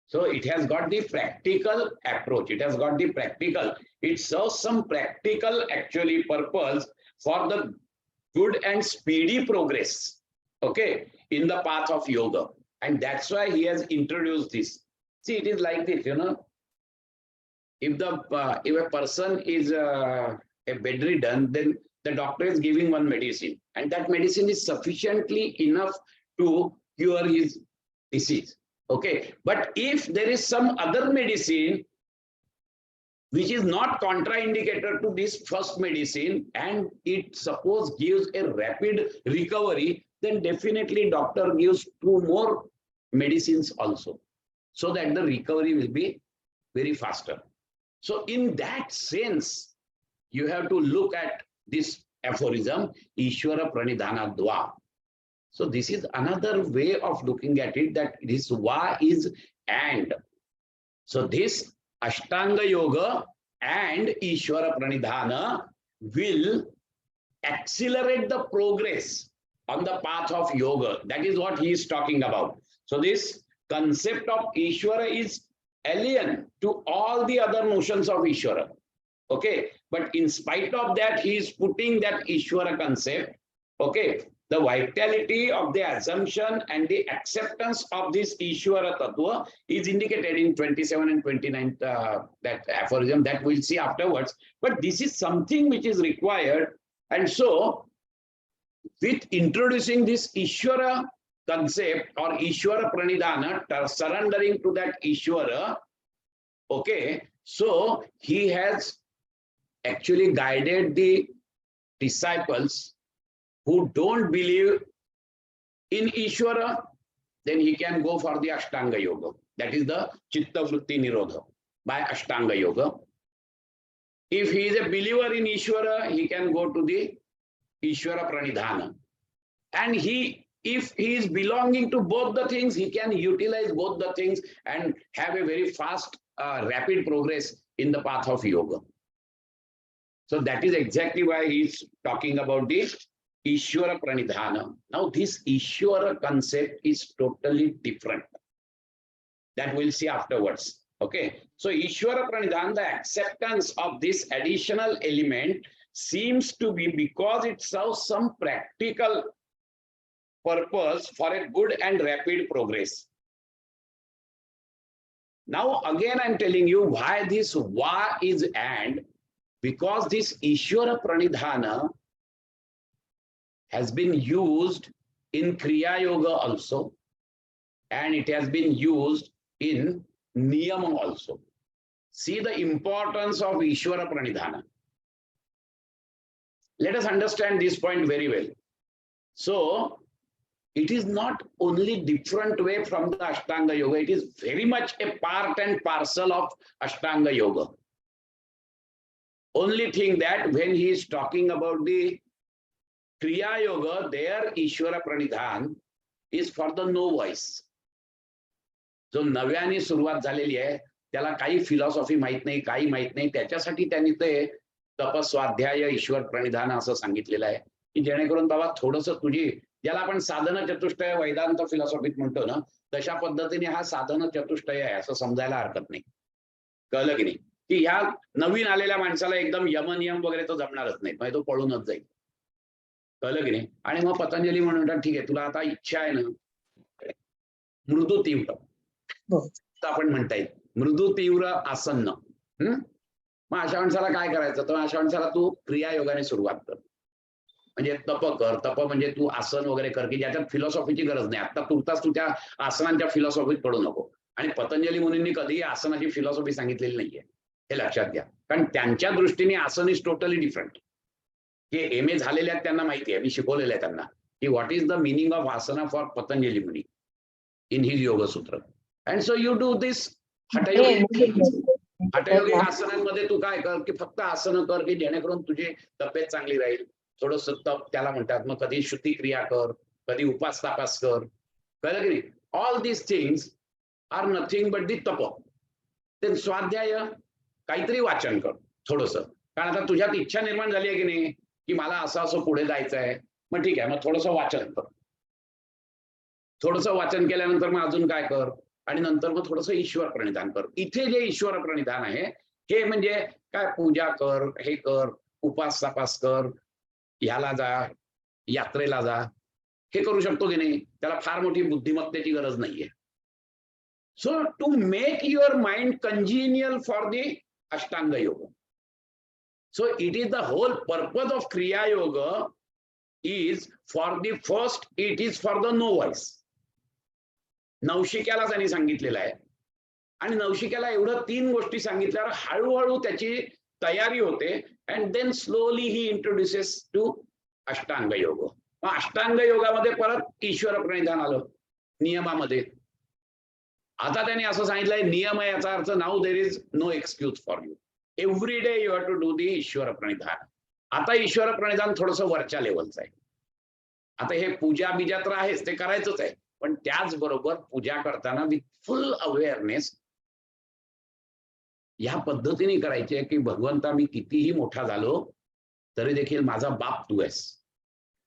So it has got the practical approach. It has got the practical. It serves some practical actually purpose for the good and speedy progress, okay, in the path of yoga. And that's why he has introduced this. See, it is like this, you know. If a person is bedridden, then the doctor is giving one medicine, and that medicine is sufficiently enough to cure his disease. Okay, but if there is some other medicine which is not contraindicated to this first medicine, and it suppose gives a rapid recovery, then definitely doctor gives 2 more medicines also, so that the recovery will be very faster. So in that sense, you have to look at this aphorism, Ishvara Pranidhana Dva. So this is another way of looking at it, that this Va is and. So this Ashtanga Yoga and Ishvara Pranidhana will accelerate the progress on the path of yoga. That is what he is talking about. So this concept of Ishvara is alien to all the other notions of Ishvara. Okay, but in spite of that, he is putting that Ishvara concept, okay, the vitality of the assumption and the acceptance of this Ishvara Tattva is indicated in 27 and 29, that aphorism that we'll see afterwards. But this is something which is required. And so, with introducing this Ishvara concept or Ishvara Pranidhana, surrendering to that Ishvara, okay, so he has actually guided the disciples who don't believe in Ishvara, then he can go for the Ashtanga Yoga. That is the Chitta Vritti Nirodha by Ashtanga Yoga. If he is a believer in Ishvara, he can go to the Ishvara Pranidhana. And he if he is belonging to both the things, he can utilize both the things and have a very fast, rapid progress in the path of yoga. So that is exactly why he is talking about the Ishvara Pranidhana. Now this Ishvara concept is totally different. That we'll see afterwards. Okay. So Ishvara Pranidhana, the acceptance of this additional element seems to be because it serves some practical purpose for a good and rapid progress. Now again I'm telling you why this va is and, because this Ishvara Pranidhana has been used in Kriya Yoga also, and it has been used in Niyama also. See the importance of Ishvara Pranidhana. Let us understand this point very well. So it is not only different way from the Ashtanga Yoga, it is very much a part and parcel of Ashtanga Yoga. Only thing that when he is talking about the Kriya Yoga, there Ishvara Pranidhan is for the novice. जो नव्याने सुरुवात झालेली आहे त्याला काही philosophy माहित नाही, काही माहित नाही, त्याच्यासाठी त्यांनी ते तपस्वाध्याय ईश्वर प्रणिधान असं सांगितलेलं आहे की जेणेकरून बाबा थोडंसं तुझी, ज्याला आपण साधन चतुष्टय वेदांत फिलॉसॉफीत म्हणतो ना, तशा पद्धतीने हा साधन चतुष्टय आहे असं समजायला हरकत नाही. कळलं की नाही? की ह्या नवीन आलेल्या माणसाला एकदम यमनियम वगैरे तो जमणारच नाही, म्हणजे तो पळूनच जाईल. कळलं की नाही? आणि मग पतंजली म्हणतात ठीक आहे तुला आता इच्छा आहे ना मृदू तीव्र, आपण म्हणता येईल मृदू तीव्र आसन्न, मग अशा माणसाला काय करायचं, तर अशा माणसाला तू क्रिया योगाने सुरुवात कर. म्हणजे तप कर. तप म्हणजे तू आसन वगैरे कर की ज्याच्यात फिलॉसॉफीची गरज नाही. आता तुर्तास तू त्या आसनांच्या फिलॉसॉफीत पडू नको. आणि पतंजली मुनींनी कधीही आसनाची फिलॉसॉफी सांगितलेली नाहीये, हे लक्षात घ्या. कारण त्यांच्या दृष्टीने आसन इज टोटली डिफरंट. हे एम ए झालेले आहेत त्यांना माहिती आहे, मी शिकवलेलं आहे त्यांना की what is the meaning of asana for Patanjali muni in his Yogasutra. And so you do this hathayogic आसनांमध्ये तू काय कर की फक्त आसन कर की जेणेकरून तुझी तब्येत चांगली राहील. थोडस तप त्याला म्हणतात. मग कधी शुद्धी क्रिया कर, कधी उपास तापास कर. कळलं की नाही? All these things are nothing but the तप. ते स्वाध्याय काहीतरी वाचन कर थोडस, कारण आता तुझ्यात इच्छा निर्माण झाली आहे की नाही की मला असं असं पुढे जायचं आहे, मग ठीक आहे मग थोडंसं वाचन कर. थोडंसं वाचन केल्यानंतर मग अजून काय कर, आणि नंतर मग थोडंसं ईश्वर प्रणिधान कर. इथे जे ईश्वर प्रणिधान आहे हे म्हणजे काय, पूजा कर, हे कर, उपास तापास कर, ह्याला जा, यात्रेला जा, हे करू शकतो की नाही. त्याला फार मोठी बुद्धिमत्तेची गरज नाहीये. So to make your mind congenial for the ashtanga yoga. So it is the whole purpose of Kriya Yoga is for the first, it is for the novice. नवशिक्याला त्यांनी सांगितलेलं आहे. आणि नवशिक्याला एवढं 3 गोष्टी सांगितल्यावर हळूहळू त्याची तयारी होते. And then slowly he introduces to ashtanga yoga. मग अष्टांग योगामध्ये परत ईश्वर प्रणिधान आलं नियमामध्ये. आता त्यांनी असं सांगितलंय नियम आहे, याचा अर्थ now there is no excuse for you. Every day you have to do the Ishwar pranidhan. आता ईश्वर प्रणिधान थोडंसं वरच्या लेवलचं आहे. आता हे पूजा बिजा तर आहेच, ते करायचंच आहे, पण त्याचबरोबर पूजा करताना विथ फुल अवेअरनेस या पद्धतीने करायची आहे की भगवंता मी कितीही मोठा झालो तरी देखील माझा बाप तू आहेस.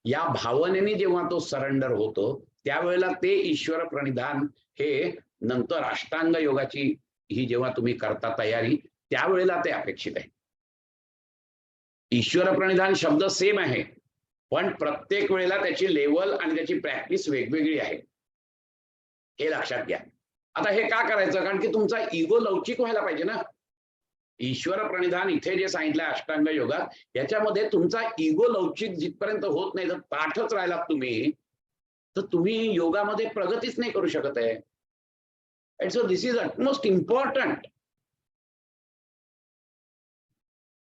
या भावनेने जेव्हा तो सरेंडर होतो त्यावेळेला ते ईश्वर प्रणिधान हे नंतर अष्टांग योगाची ही जेव्हा तुम्ही करता तयारी त्यावेळेला ते अपेक्षित आहे. ईश्वर प्रणिधान शब्द सेम आहे, पण प्रत्येक वेळेला त्याची लेवल आणि त्याची प्रॅक्टिस वेगवेगळी आहे, हे लक्षात घ्या. आता हे का करायचं, कारण की तुमचा इगो लवचिक व्हायला पाहिजे ना. ईश्वर प्रणिधान इथे जे सांगितलंय अष्टांग योगात, याच्यामध्ये तुमचा इगो लवचिक जिथपर्यंत होत नाही, जर ताठच राहिलात तुम्ही, तर तुम्ही योगामध्ये प्रगतीच नाही करू शकत आहे. And so this is utmost important.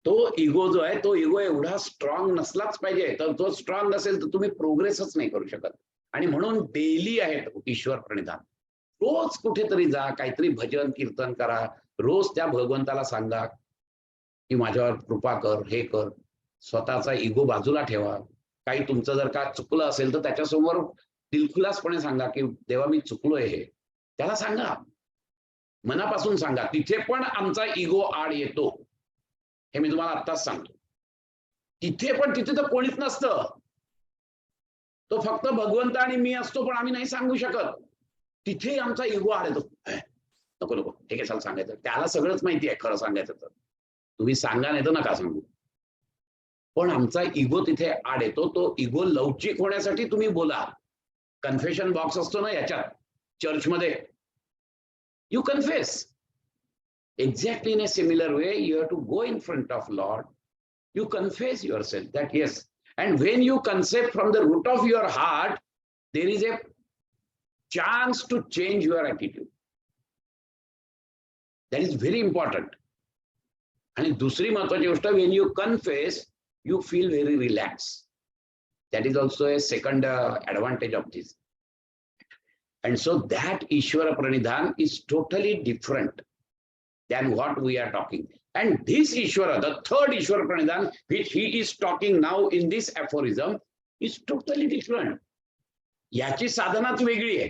तो इगो जो आहे तो इगो एवढा स्ट्रॉंग नसलाच पाहिजे. तर तो स्ट्रॉंग असेल तर तुम्ही प्रोग्रेसच नाही करू शकत. आणि म्हणून डेली आहे ईश्वर प्रणिधान. रोज कुठेतरी जा, काहीतरी भजन कीर्तन करा, रोज त्या भगवंताला सांगा की माझ्यावर कृपा कर, हे कर. स्वतःचा इगो बाजूला ठेवा. काही तुमचं जर का चुकलं असेल तर त्याच्यासमोर दिलखुलासपणे सांगा की देवा मी चुकलोय, हे त्याला सांगा, मनापासून सांगा. तिथे पण आमचा इगो आड येतो, हे मी तुम्हाला आत्ताच सांगतो. तिथे तर कोणीच नसतं, तो फक्त भगवंत आणि मी असतो, पण आम्ही नाही सांगू शकत. तिथे आमचा इगो आड येतो. नको नको, हे कशाला सांगायचं, त्याला सगळंच माहिती आहे खरं सांगायचं तर, तुम्ही सांगा नाही तर नका सांगू. पण आमचा इगो तिथे आड येतो. तो इगो लवचिक होण्यासाठी तुम्ही बोला. कन्फेशन बॉक्स असतो ना याच्यात चर्चमध्ये, you confess. Exactly in a similar way, you have to go in front of Lord. You confess yourself that yes. And when you confess from the root of your heart, there is a chance to change your attitude. That is very important. And dusri महत्वाची गोष्ट, when you confess, you feel very relaxed. That is also a second advantage of this. And so that Ishvara Pranidhan is totally different than what we are talking. And this Ishvara, the third Ishvara Pranidhan, which he is talking now in this aphorism, is totally different. याची साधनाच वेगळी आहे.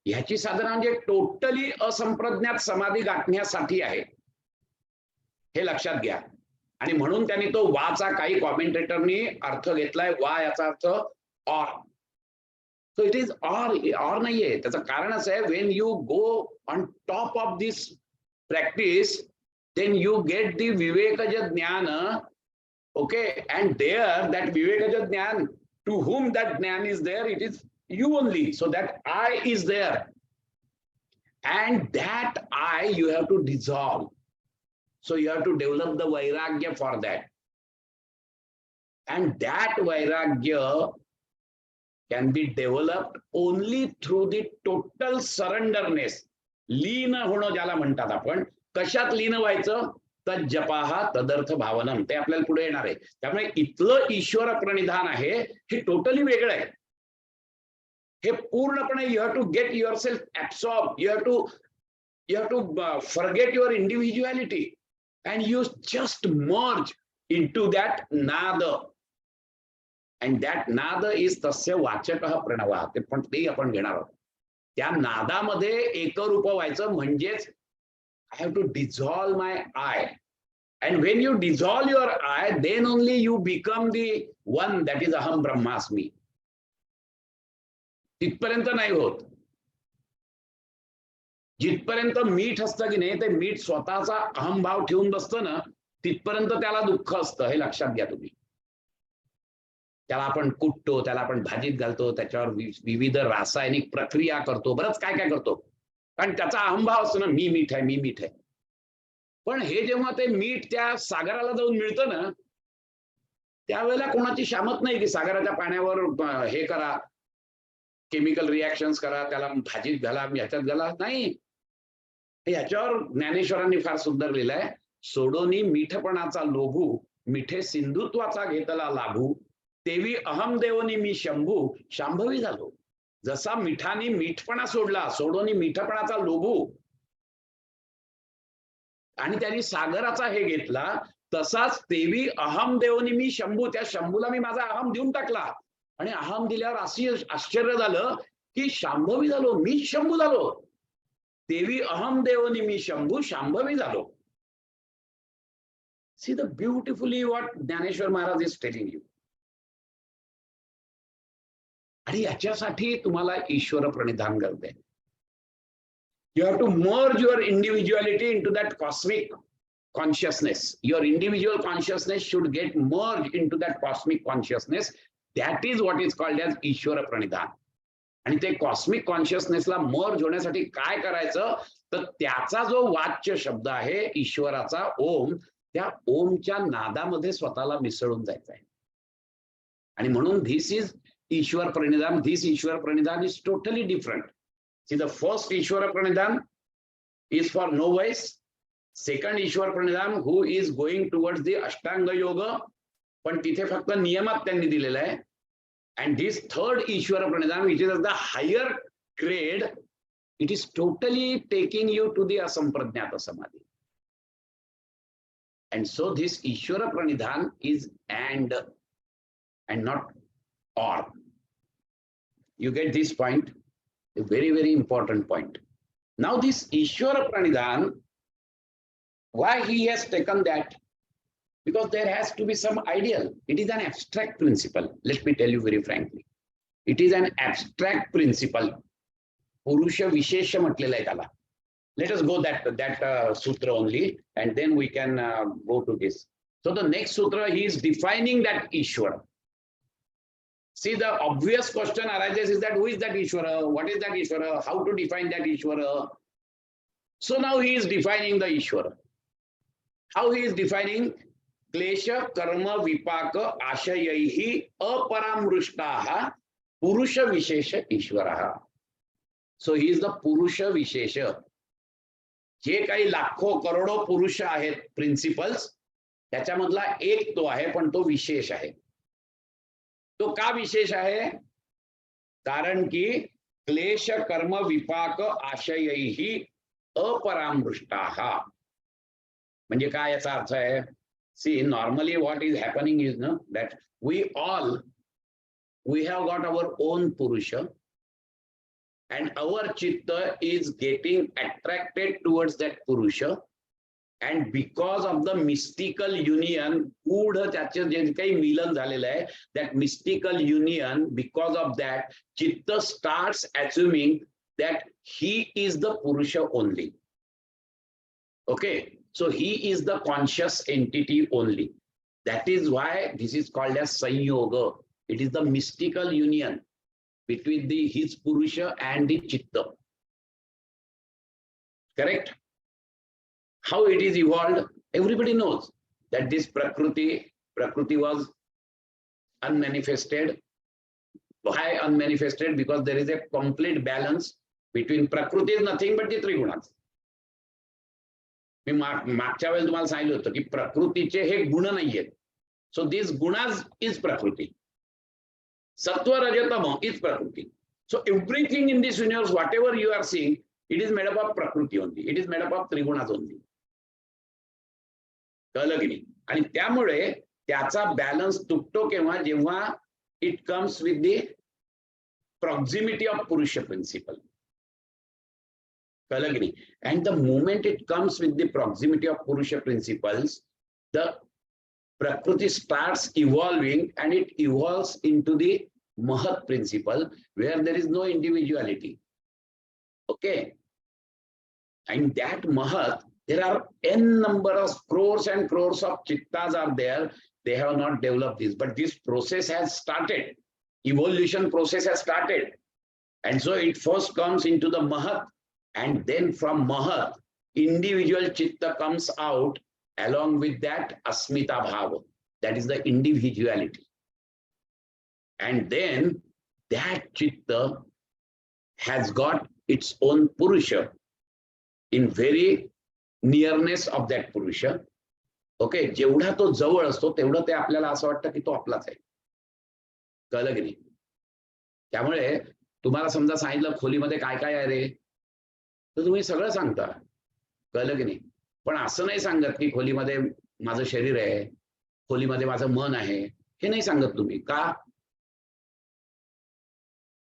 याची साधना म्हणजे totally असंप्रज्ञात समाधी गाठण्यासाठी आहे, हे लक्षात घ्या. आणि म्हणून त्यांनी तो वाचा काही कॉमेंटेटरनी अर्थ घेतलाय, वा याचा अर्थ or. So it is or नाहीये. त्याचं कारण असं आहे, Wien you go on top of this practice, then you get the vivekaja jnana. Okay, and there that vivekaja jnana, to whom that jnana is there, it is you only. So that I is there, and that I you have to dissolve. So you have to develop the vairagya for that, and that vairagya can be developed only through the total surrenderness. लीन होणं ज्याला म्हणतात आपण. कशात लीन व्हायचं, तर जपाहा तदर्थ भावनम, ते आपल्याला पुढे येणार आहे. त्यामुळे इथलं ईश्वर प्रणिधान आहे हे टोटली वेगळं आहे. हे पूर्णपणे you have to get yourself absorb, you have to forget your individuality and you just merge into that nad. And that nad is tasya vachak प्रणवा. ते पण ते आपण घेणार आहोत. त्या नादामध्ये एकरूप व्हायचं म्हणजेच I have to dissolve my I. And when you dissolve your I, then only you become the one that is अहम ब्रह्मास्मी. तिथपर्यंत नाही होत. जिथपर्यंत मीठ असतं की नाही, ते मीठ स्वतःचा अहमभाव ठेवून बसतं ना, तिथपर्यंत त्याला दुःख असतं, हे लक्षात घ्या तुम्ही. त्याला आपण कुटतो, त्याला आपण भाजीत घालतो, त्याच्यावर विविध रासायनिक प्रक्रिया करतो, बरंच काय काय करतो, कारण त्याचा अहंभाव असतो ना, मी मीठ आहे, मी मीठ आहे. पण हे जेव्हा ते मीठ त्या सागराला जाऊन मिळतं ना, त्यावेळेला कोणाची शामत नाही की सागराच्या पाण्यावर हे करा, केमिकल रिॲक्शन्स करा, त्याला भाजीत घाला, ह्याच्यात घाला. नाही, ह्याच्यावर ज्ञानेश्वरांनी फार सुंदर लिहिलंय. सोडोनी मीठपणाचा लोभू, मिठे सिंधुत्वाचा घेतला लाभू, तेवी अहम देवनी मी शंभू, शांभवी झालो. जसा मिठानी मीठपणा सोडला, सोडोनी मीठपणाचा लोभू, आणि त्यांनी सागराचा हे घेतला, तसाच तेवी अहम देवनी मी शंभू, त्या शंभूला मी माझा अहम देऊन टाकला. आणि अहम दिल्यावर अशी आश्चर्य झालं की शांभवी झालो, मी शंभू झालो. तेवी अहम देवनी मी शंभू, शांभवी झालो. See the beautifully what Dnyaneshwar Maharaj is telling you. आणि याच्यासाठी तुम्हाला ईश्वर प्रणिधान गरज आहे. You have to merge your individuality into that cosmic consciousness. Your individual consciousness should get merged into that cosmic consciousness. That is what is called as Ishvara Pranidhan. आणि ते cosmic कॉन्शियसनेसला merge होण्यासाठी काय करायचं, तर त्याचा जो वाच्य शब्द आहे ईश्वराचा ओम, त्या ओमच्या नादामध्ये स्वतःला मिसळून जायचं आहे. आणि म्हणून this is Ishwar pranidhan. This Ishwar pranidhan is totally different. See, the first Ishvara Pranidhan is for novice. Second Ishvara Pranidhan who is going towards the Ashtanga Yoga, पण तिथे फक्त नियमात त्यांनी दिलेला आहे. And this third Ishvara Pranidhan, which is at the higher grade, it is totally taking you to the asamprajnata samadhi. And so this Ishvara Pranidhan is and not or. You get this point? A very, very important point. Now this Ishvara Pranidhan, why he has taken that? Because there has to be some ideal. It is an abstract principle. Let me tell you very frankly. It is an abstract principle. Purusha Vishesha म्हटलेलं आहे त्याला. Let us go that sutra only, and then we can go to this. So the next sutra, he is defining that Ishvara. See, the obvious question arises is that who is that Ishvara? What is that Ishvara? How to define that Ishvara? So now he is defining the Ishvara. How he is defining? Klesha karma vipaka ashayaihi aparamrushtaha purusha vishesha Ishvaraha. So he is the Purusha Vishesha. जे काही लाखो करोडो पुरुष आहेत principles, त्याच्यामधला एक तो आहे, पण तो विशेष आहे. तो का विशेष आहे? कारण की क्लेश कर्म विपाक आशयैहि अपरामृष्टाः. म्हणजे काय याचा अर्थ आहे? See, normally what is happening is न that we have got our own Purusha, and our chitta is getting attracted towards that Purusha, and because of the mystical union, त्याचे जे काही मिलन झालेलं आहे, that mystical union, because of that, chitta starts assuming that he is the Purusha only. Okay, so he is the conscious entity only. That is why this is called as Sanyoga. It is the mystical union between his Purusha and the Chitta. Correct? How it is evolved, everybody knows that this Prakriti was unmanifested. Why unmanifested? Because there is a complete balance between Prakriti is nothing but the Trigunas. मी मागच्या वेळेस तुम्हाला सांगितलं होतं की प्रकृतीचे हे गुण नाहीयेत. सो दिस गुणाज इज प्रकृती. Sattva Rajatama is Prakriti. So everything in this universe, whatever you are seeing, it is made up of Prakriti only. It is made up of Trigunas only. कळलं की नाही? आणि त्यामुळे त्याचा बॅलन्स तुटतो केव्हा? जेव्हा it comes with the proximity of purush principle. कळलं की नाही? And the moment it comes with the proximity of purush principles, the Prakriti starts evolving, and it evolves into the Mahat principle, where there is no individuality. Okay, and that Mahat, there are n number of crores and crores of chittas are there. They have not developed this, but this process has started. Evolution process has started, and so it first comes into the Mahat, and then from Mahat, individual chitta comes out. Along with that, Asmita Bhava, that is the individuality. And then that chitta has got its own Purusha in very nearness of that Purusha. Okay, जेवढा तो जवळ असतो तेवढं ते आपल्याला असं वाटतं की तो आपलाच आहे. कळलं की नाही? त्यामुळे तुम्हाला समजा सांगितलं खोलीमध्ये काय काय आहे रे, तर तुम्ही सगळं सांगता. कळलं की नाही? पण असं नाही सांगत की खोलीमध्ये माझं शरीर आहे, खोलीमध्ये माझं मन आहे, हे नाही सांगत तुम्ही. का?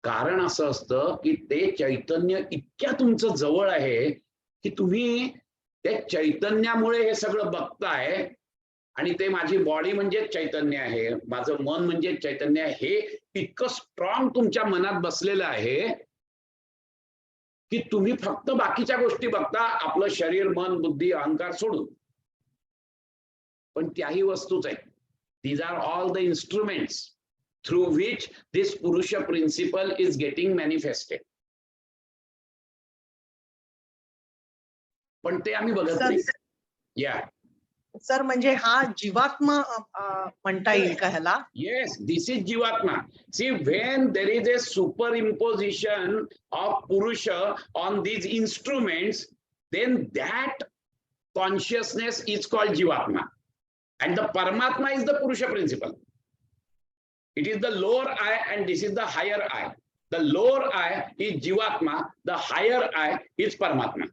कारण असं असतं की ते चैतन्य इतक्या तुमचं जवळ आहे की तुम्ही त्या चैतन्यामुळे हे सगळं बघताय, आणि ते माझी बॉडी म्हणजे चैतन्य आहे, माझं मन म्हणजे चैतन्य आहे, हे इतकं स्ट्रॉंग तुमच्या मनात बसलेलं आहे की तुम्ही फक्त बाकीच्या गोष्टी बघता, आपलं शरीर, मन, बुद्धी, अहंकार सोडून. पण त्याही वस्तूच आहेत. These are all the instruments through which this Purusha principle is getting manifested. पण ते आम्ही बघत नाही. या सर, म्हणजे हा जीवात्मा म्हणता येईल का ह्याला? Yes, this is Jivatma. See, when there is a superimposition of Purusha on these instruments, then that consciousness is called Jivatma. And the Paramatma is the Purusha principle. It is the lower I and this is the higher I. The lower I is Jivatma, the higher I is Paramatma.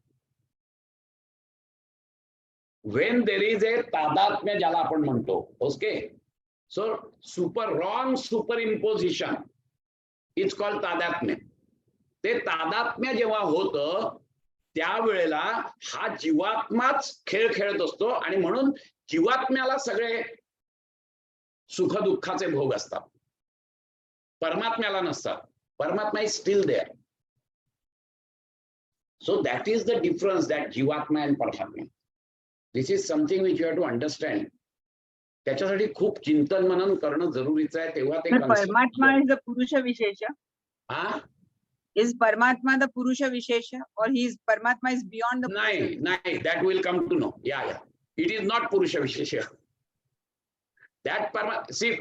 When there is a tadatmya ज्याला आपण म्हणतो, okay, so wrong superimposition it's called तादात्म्य. ते तादात्म्य जेव्हा होतं त्यावेळेला हा जीवात्माच खेळ खेळत असतो आणि म्हणून जीवात्म्याला सगळे सुखदुःखाचे भोग असतात, परमात्म्याला नसतात. Paramatma is still there. So that is the difference that Jivatma and Paramatma. This is something which you have to understand. त्याच्यासाठी खूप चिंतन मनन करणं जरुरीचं आहे, तेव्हा ते परमात्मा इज द पुरुष विशेष. हा, Is Paramatma the Purusha Vishesha or Paramatma is beyond the नाही, that will come to know. Yeah. It is not Purusha Vishesha. That see,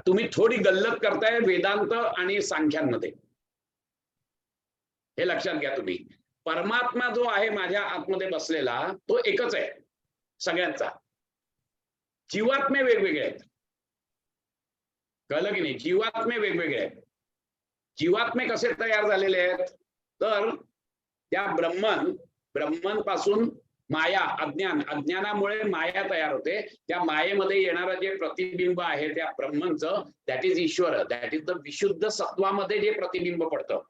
तुम्ही थोडी गल्लत करताय वेदांत आणि सांख्यांमध्ये. हे लक्षात घ्या तुम्ही. परमात्मा जो आहे माझ्या आतमध्ये बसलेला तो एकच आहे सगळ्यांचा. जीवात्मे वेगवेगळे आहेत. कळलं की नाही? जीवात्मे वेगवेगळे आहेत. जीवात्मे कसे तयार झालेले आहेत तर त्या ब्रह्मन पासून माया, अज्ञानामुळे माया तयार होते. त्या मायेमध्ये येणारं जे प्रतिबिंब आहे त्या ब्रह्मनचं, that is Ishwar. That is the विशुद्ध सत्वामध्ये जे प्रतिबिंब पडतं.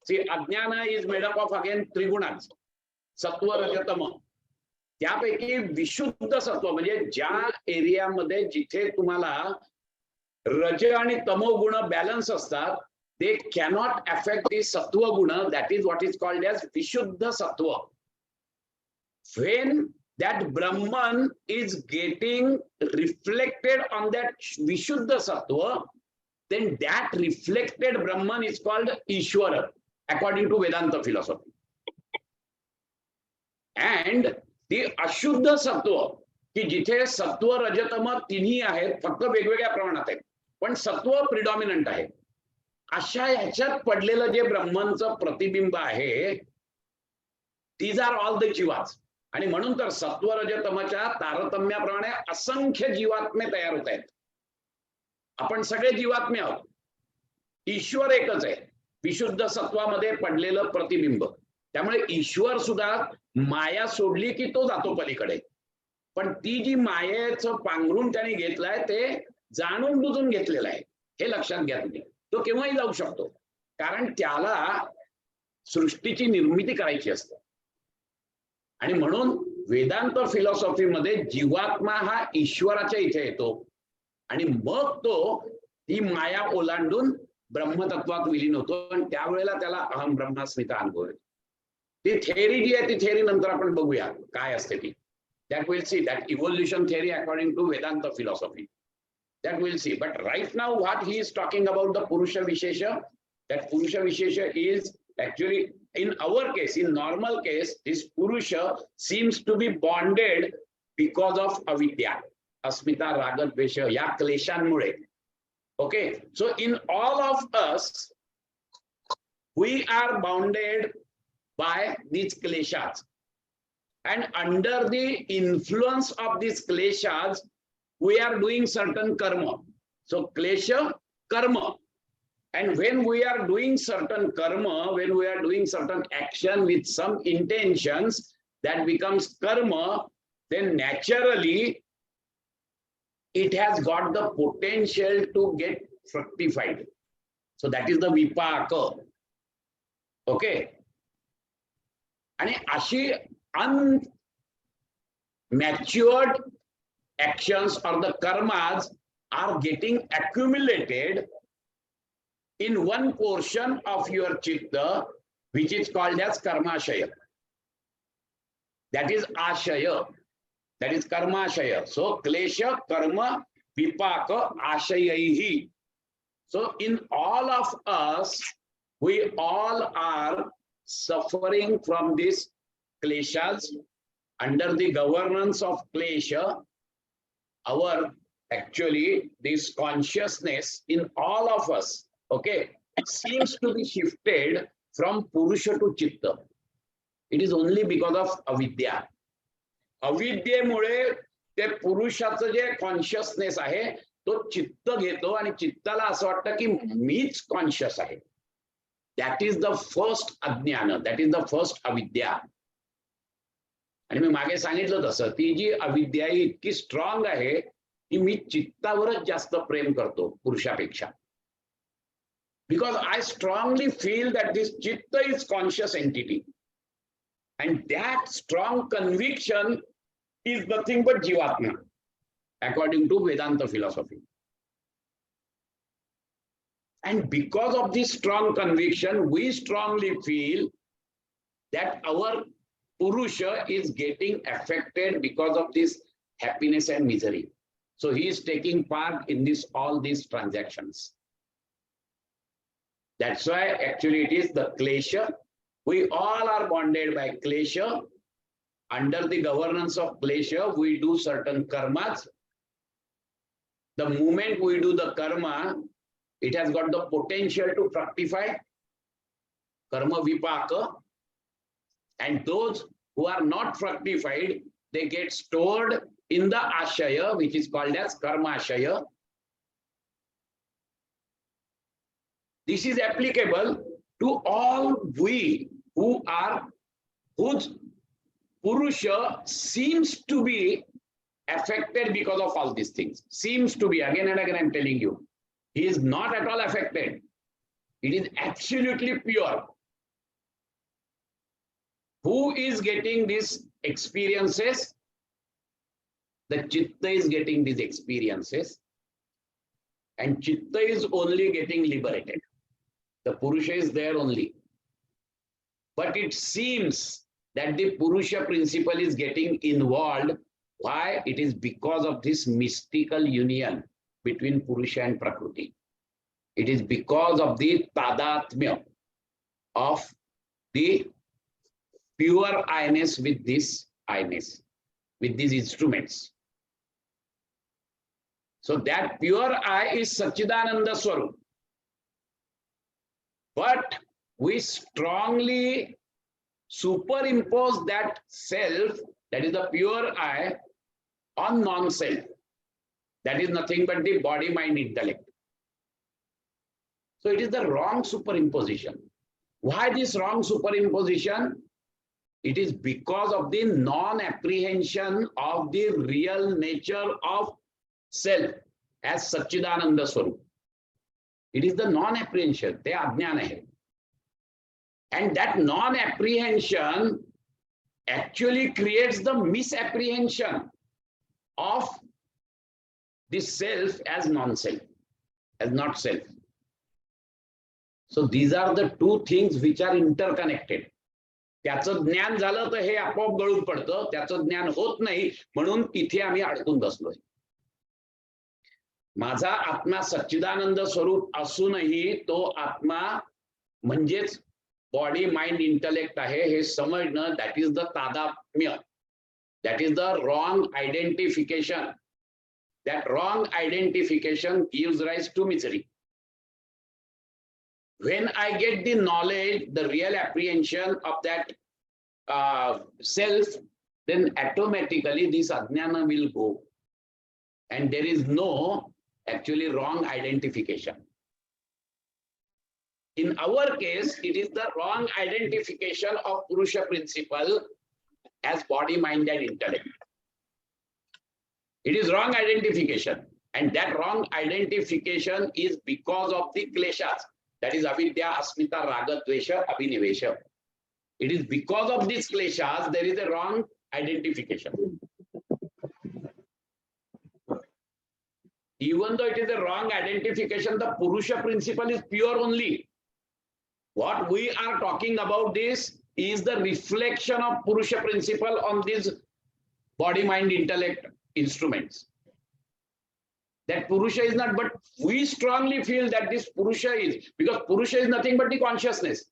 See, Agyan is made up of again त्रिगुणांच, सत्व रजतम. त्यापैकी विशुद्ध सत्व म्हणजे ज्या एरियामध्ये जिथे तुम्हाला रज आणि तमो गुण बॅलन्स असतात, they cannot affect the sattva guna. That is what is called as vishuddha sattva. When that Brahman is getting reflected on that vishuddha sattva, then that reflected Brahman is called Ishvara according to Vedanta philosophy. And the ashuddha sattva, की जिथे सत्व रजतम तिन्ही आहेत, फक्त वेगवेगळ्या प्रमाणात आहेत पण सत्व प्रिडॉमिनंट आहे, अशा ह्याच्यात पडलेलं जे ब्रह्मनचं प्रतिबिंब आहे, दीज आर ऑल द जीवाच. आणि म्हणून तर सत्व रजतमच्या तारतम्याप्रमाणे असंख्य जीवात्मे तयार होत आहेत. आपण सगळे जीवात्मे आहोत. ईश्वर एकच आहे, विशुद्ध सत्वामध्ये पडलेलं प्रतिबिंब. त्यामुळे ईश्वर सुद्धा माया सोडली की तो जातो पलीकडे. पण ती जी मायेचं पांघरून त्याने घेतलाय ते जाणून बुजून घेतलेलं आहे, हे लक्षात घ्या तुम्ही. तो केव्हाही जाऊ शकतो, कारण त्याला सृष्टीची निर्मिती करायची असते. आणि म्हणून वेदांत फिलॉसॉफीमध्ये जीवात्मा हा ईश्वराच्या इथे येतो आणि मग तो ती माया ओलांडून ब्रह्मतत्वात विलीन होतो आणि त्यावेळेला त्याला अहम ब्रह्मास्मिता अनुभव येतो. ती थेअरी जी आहे ती थेअरी नंतर आपण बघूया काय असते ती. That will see, that evolution theory according to Vedanta philosophy. That we'll see. But right now what he is talking about the Purusha Vishesha, that Purusha Vishesha is actually, in our case, in normal case, this Purusha seems to be bonded because of avidya, asmita, raga, dvesha, ya kleshanmuळे. Okay, so in all of us we are bounded by these kleshas, and under the influence of these kleshas we are doing certain karma. So klesha, karma. And when we are doing certain karma, when we are doing certain action with some intentions, that becomes karma, then naturally it has got the potential to get fructified. So that is the vipaka. Okay. And ashi unmatured actions or the karmas are getting accumulated in one portion of your chitta, which is called as karmashaya. That is ashaya. That is karmashaya. So klesha, karma, vipaka, ashayaihi. So in all of us, we all are suffering from these kleshas. Under the governance of klesha, our actually this consciousness in all of us, okay, seems to be shifted from purusha to chitta. It is only because of avidya. अविद्येमुळे ते पुरुषाचं जे consciousness आहे तो चित्त घेतो आणि चित्ताला असं वाटतं की मीच कॉन्शियस आहे. दॅट इज द फर्स्ट अज्ञान, दॅट इज द फर्स्ट अविद्या. आणि मी मागे सांगितलं तसं ती जी अविद्या ही इतकी स्ट्रॉंग आहे की मी चित्तावरच जास्त प्रेम करतो पुरुषापेक्षा. Because I strongly feel that this chitta is conscious entity. And that strong conviction is nothing but Jivatma, according to Vedanta philosophy. And because of this strong conviction, we strongly feel that our Purusha is getting affected because of this happiness and misery. So he is taking part in all these transactions. That's why actually it is the klesha. We all are bonded by klesha. Under the governance of klesha, we do certain karmas. The moment we do the karma, it has got the potential to fructify, karma vipaka. And those who are not fructified, they get stored in the ashaya, which is called as karma ashaya. This is applicable to all we whose Purusha seems to be affected because of all these things. Seems to be, again and again I'm telling you. He is not at all affected. It is absolutely pure. Who is getting these experiences? The chitta is getting these experiences. And chitta is only getting liberated. The Purusha is there only. But it seems that the Purusha principle is getting involved. Why? It is because of this mystical union between Purusha and Prakriti. It is because of the tadatmya of the pure I-ness with this I-ness, with these instruments. So that pure I is Satchidananda Swarup. But we strongly superimpose that self, that is the pure I, on non-self. That is nothing but the body, mind, intellect. So it is the wrong superimposition. Why this wrong superimposition? It is because of the non-apprehension of the real nature of self as Satchidananda Swarup. It is the non-apprehension, they ajnana hai. And that non-apprehension actually creates the misapprehension of the self as non-self, as not self. So these are the two things which are interconnected. त्याचं ज्ञान झालं तर हे आपोआप गळून पडतं, त्याचं ज्ञान होत नाही म्हणून तिथे आम्ही अडकून बसलोय. माझा आत्मा सच्चिदानंद स्वरूप असूनही तो आत्मा म्हणजेच बॉडी माइंड इंटलेक्ट आहे हे समजणं, दॅट इज द तादात्म्य, that is the wrong identification. That wrong identification gives rise to misery. When I get the knowledge, the real apprehension of that self, then automatically this ajnana will go. And there is no actually wrong identification. In our case, it is the wrong identification of Purusha principle as body, mind, and intellect. It is wrong identification, and that wrong identification is because of the kleshas, that is avidya, asmita, raga, dvesha, abhinivesha. It is because of these kleshas there is a wrong identification. Even though it is a wrong identification, the Purusha principle is pure only. What we are talking about this is the reflection of Purusha principle on these body, mind, intellect instruments. That Purusha is not, but we strongly feel that this Purusha is, because Purusha is nothing but the consciousness.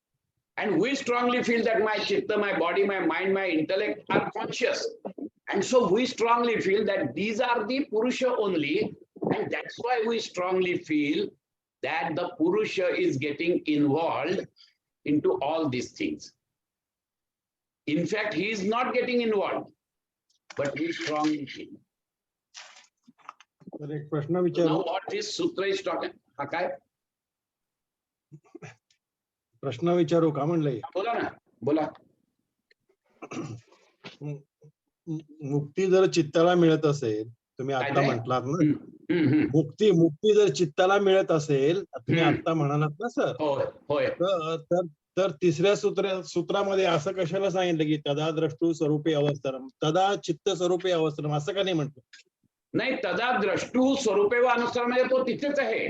And we strongly feel that my chitta, my body, my mind, my intellect are conscious. And so we strongly feel that these are the Purusha only. And that's why we strongly feel that the Purusha is getting involved into all these things. In fact, he is not getting involved, but we strongly feel. एक प्रश्न विचारू. Now what this sutra is talking? हा काय? प्रश्न विचारू का म्हणलंय? बोला ना, बोला. मुक्ती जर चित्ताला मिळत असेल, तुम्ही आता काय? म्हटलात ना, मुक्ती जर चित्ताला मिळत असेल, तुम्ही आता म्हणालात ना सर, होय होय. तर तिसऱ्या सूत्रामध्ये असं कशाला सांगितलं की तदा द्रष्टू स्वरूपे अवस्थानम, तदा चित्त स्वरूपे अवस्थानम, असं का नाही म्हटलं? नाही, तदा द्रष्टू स्वरूपे व अनुसार म्हणजे तो तिथेच आहे.